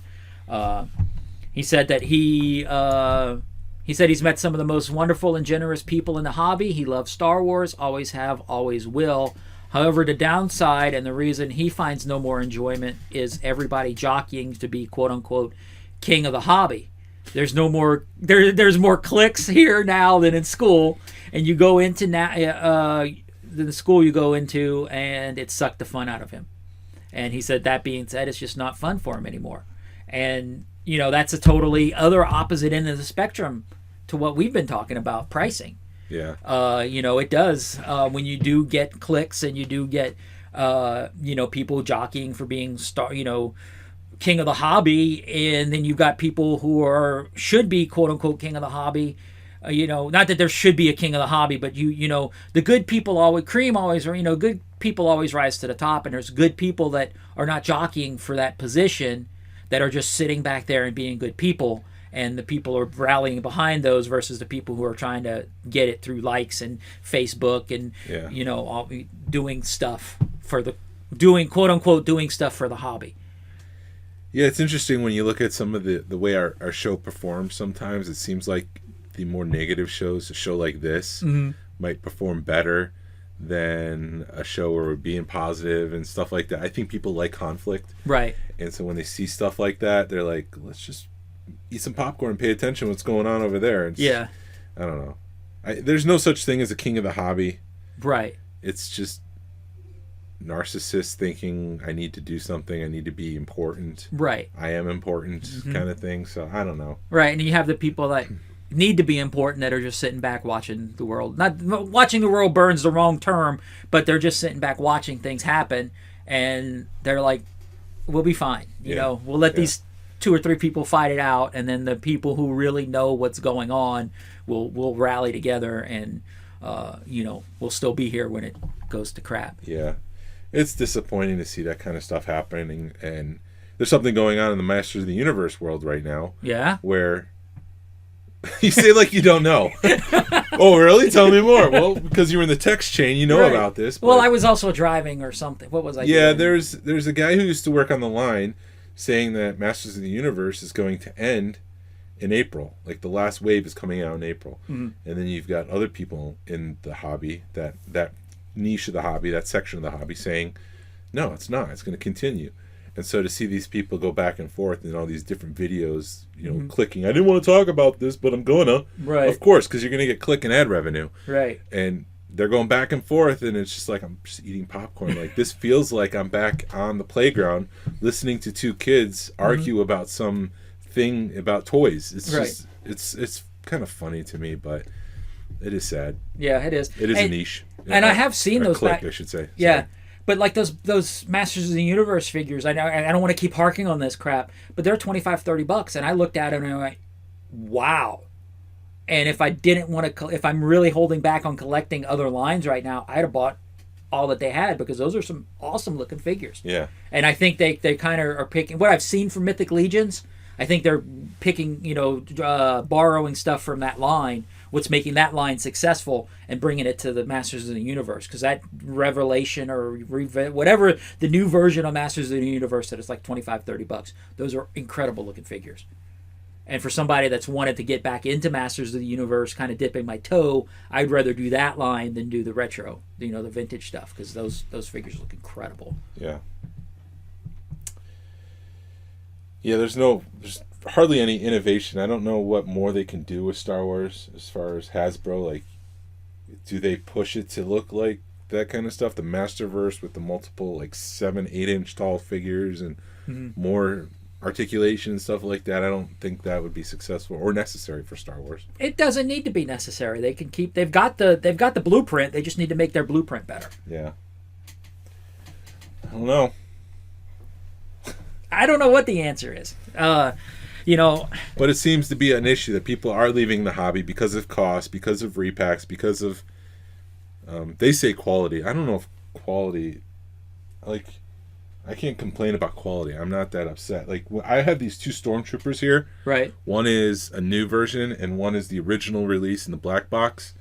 He said that he said he's met some of the most wonderful and generous people in the hobby. He loves Star Wars, always have, always will. However, the downside and the reason he finds no more enjoyment is everybody jockeying to be quote unquote king of the hobby. There's no more. There's more clicks here now than in school, and you go into the school you go into, and it sucked the fun out of him. And he said that being said, it's just not fun for him anymore. And that's a totally other opposite end of the spectrum to what we've been talking about pricing. Yeah. It does when you do get clicks and you do get people jockeying for being king of the hobby, and then you've got people who should be quote unquote king of the hobby. Not that there should be a king of the hobby, but the good people good people always rise to the top, and there's good people that are not jockeying for that position, that are just sitting back there and being good people, and the people are rallying behind those versus the people who are trying to get it through likes and Facebook and doing stuff quote unquote doing stuff for the hobby. Yeah, it's interesting when you look at some of the way our show performs. Sometimes it seems like the more negative shows, a show like this, might perform better than a show where we're being positive and stuff like that. I think people like conflict. Right. And so when they see stuff like that, they're like, let's just eat some popcorn and pay attention to what's going on over there. I don't know. There's no such thing as a king of the hobby. Right. It's just narcissists thinking I need to do something, I need to be important. Right. I am important kind of thing. So I don't know. Right, and you have the people that need to be important that are just sitting back watching the world. Not watching the world burn's the wrong term, but they're just sitting back watching things happen, and they're like, we'll be fine. You know, we'll let these 2 or 3 people fight it out, and then the people who really know what's going on will rally together, and we'll still be here when it goes to crap. Yeah. It's disappointing to see that kind of stuff happening, and there's something going on in the Masters of the Universe world right now. Yeah? Where you say like you don't know. Oh, really? Tell me more. Well, because you were in the text chain, you know Right. about this. Well, I was also driving or something. What was I doing? There's a guy who used to work on the line saying that Masters of the Universe is going to end in April. Like the last wave is coming out in April. And then you've got other people in the hobby, that niche of the hobby, that section of the hobby, saying, no, it's not. It's going to continue. And so to see these people go back and forth in all these different videos, clicking, I didn't want to talk about this, but I'm gonna. Right. Of course, because you're going to get click and ad revenue. Right. And they're going back and forth, and it's just like I'm just eating popcorn. Like, this feels like I'm back on the playground listening to 2 kids argue about some thing about toys. It's just, it's kind of funny to me, but it is sad. Yeah, it is. It is a niche. And I have seen those click, I should say. Yeah. Sorry. But like those Masters of the Universe figures, I don't want to keep harking on this crap, but they're $25-$30, and I looked at it and I went, wow. And if I didn't want to, if I'm really holding back on collecting other lines right now, I'd have bought all that they had, because those are some awesome looking figures. Yeah. And I think they kind of are picking what I've seen from Mythic Legions. I think they're picking, borrowing stuff from that line, what's making that line successful, and bringing it to the Masters of the Universe. Because that Revelation or whatever the new version of Masters of the Universe, that is like $25-$30. Those are incredible looking figures. And for somebody that's wanted to get back into Masters of the Universe, kind of dipping my toe, I'd rather do that line than do the retro, the vintage stuff, because those figures look incredible. Yeah. Yeah, there's hardly any innovation. I don't know what more they can do with Star Wars as far as Hasbro. Like, do they push it to look like that kind of stuff? The Masterverse with the multiple, like 7-8 inch tall figures and more articulation and stuff like that. I don't think that would be successful or necessary for Star Wars. It doesn't need to be necessary. They can keep. They've got the blueprint. They just need to make their blueprint better. Yeah. I don't know. I don't know what the answer is. But it seems to be an issue that people are leaving the hobby because of cost, because of repacks, because of they say quality. I don't know if quality, like, I can't complain about quality. I'm not that upset. Like, I have these 2 Stormtroopers here. Right. One is a new version and one is the original release in the black box.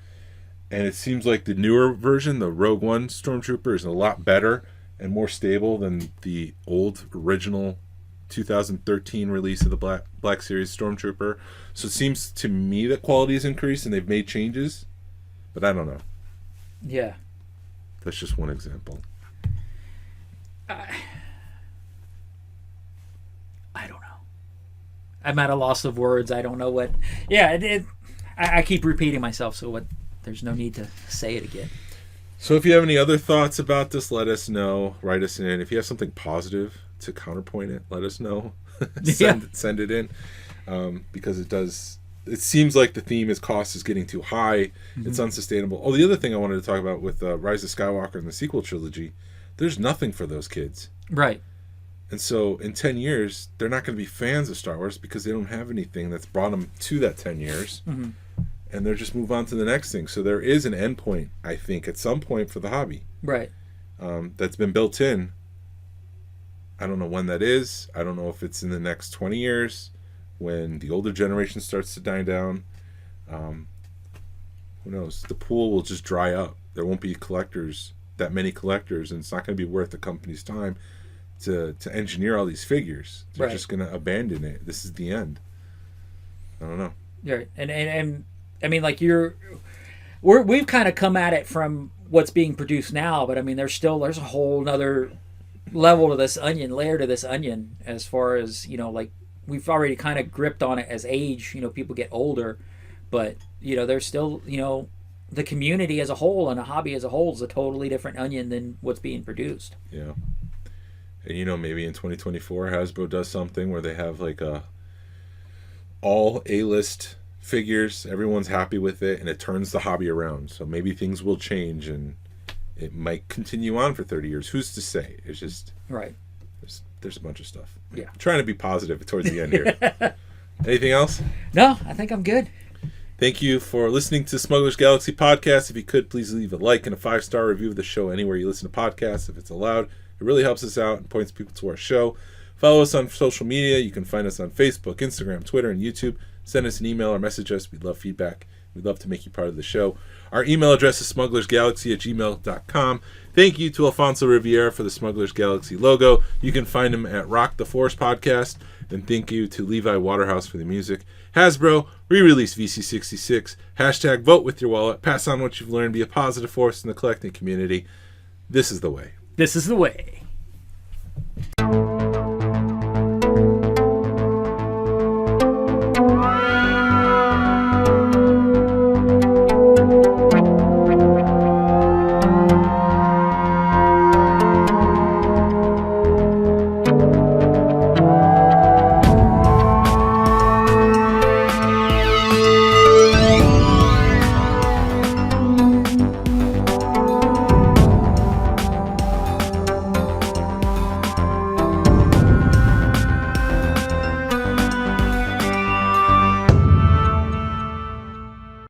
And it seems like the newer version, the Rogue One Stormtrooper, is a lot better and more stable than the old original 2013 release of the Black Series Stormtrooper. So it seems to me that quality has increased and they've made changes, but I don't know. Yeah. That's just one example. I don't know. I'm at a loss of words. I don't know what. Yeah, I keep repeating myself, so there's no need to say it again. So if you have any other thoughts about this, let us know. Write us in. If you have something positive to counterpoint it, let us know. Send it in, because it seems like the theme is cost is getting too high. It's unsustainable. Oh, the other thing I wanted to talk about with Rise of Skywalker and the sequel trilogy, there's nothing for those kids. Right. And so in 10 years, they're not going to be fans of Star Wars because they don't have anything that's brought them to that 10 years. And they'll just move on to the next thing. So there is an end point, I think, at some point for the hobby. Right. That's been built in. I don't know when that is. I don't know if it's in the next 20 years when the older generation starts to die down. Who knows? The pool will just dry up. There won't be that many collectors, and it's not going to be worth the company's time to engineer all these figures. They're just going to abandon it. This is the end. I don't know. Yeah, and I mean, like we've kind of come at it from what's being produced now, but I mean, there's a whole nother level to this layer to this onion, as far as, like, we've already kind of gripped on it as age, people get older, but, there's still, the community as a whole and a hobby as a whole is a totally different onion than what's being produced. Yeah. And maybe in 2024 Hasbro does something where they have like all A-list figures, everyone's happy with it, and it turns the hobby around. So maybe things will change and it might continue on for 30 years. Who's to say? It's just right. There's a bunch of stuff. Yeah. I'm trying to be positive towards the end here. Anything else? No, I think I'm good. Thank you for listening to Smuggler's Galaxy podcast. If you could, please leave a like and a 5-star review of the show anywhere you listen to podcasts, if it's allowed. It really helps us out and points people to our show. Follow us on social media. You can find us on Facebook, Instagram, Twitter, and YouTube. Send us an email or message us. We'd love feedback. We'd love to make you part of the show. Our email address is smugglersgalaxy@gmail.com. Thank you to Alfonso Riviera for the Smugglers Galaxy logo. You can find him at Rock the Force Podcast. And thank you to Levi Waterhouse for the music. Hasbro, re-release VC66. Hashtag vote with your wallet. Pass on what you've learned. Be a positive force in the collecting community. This is the way. This is the way.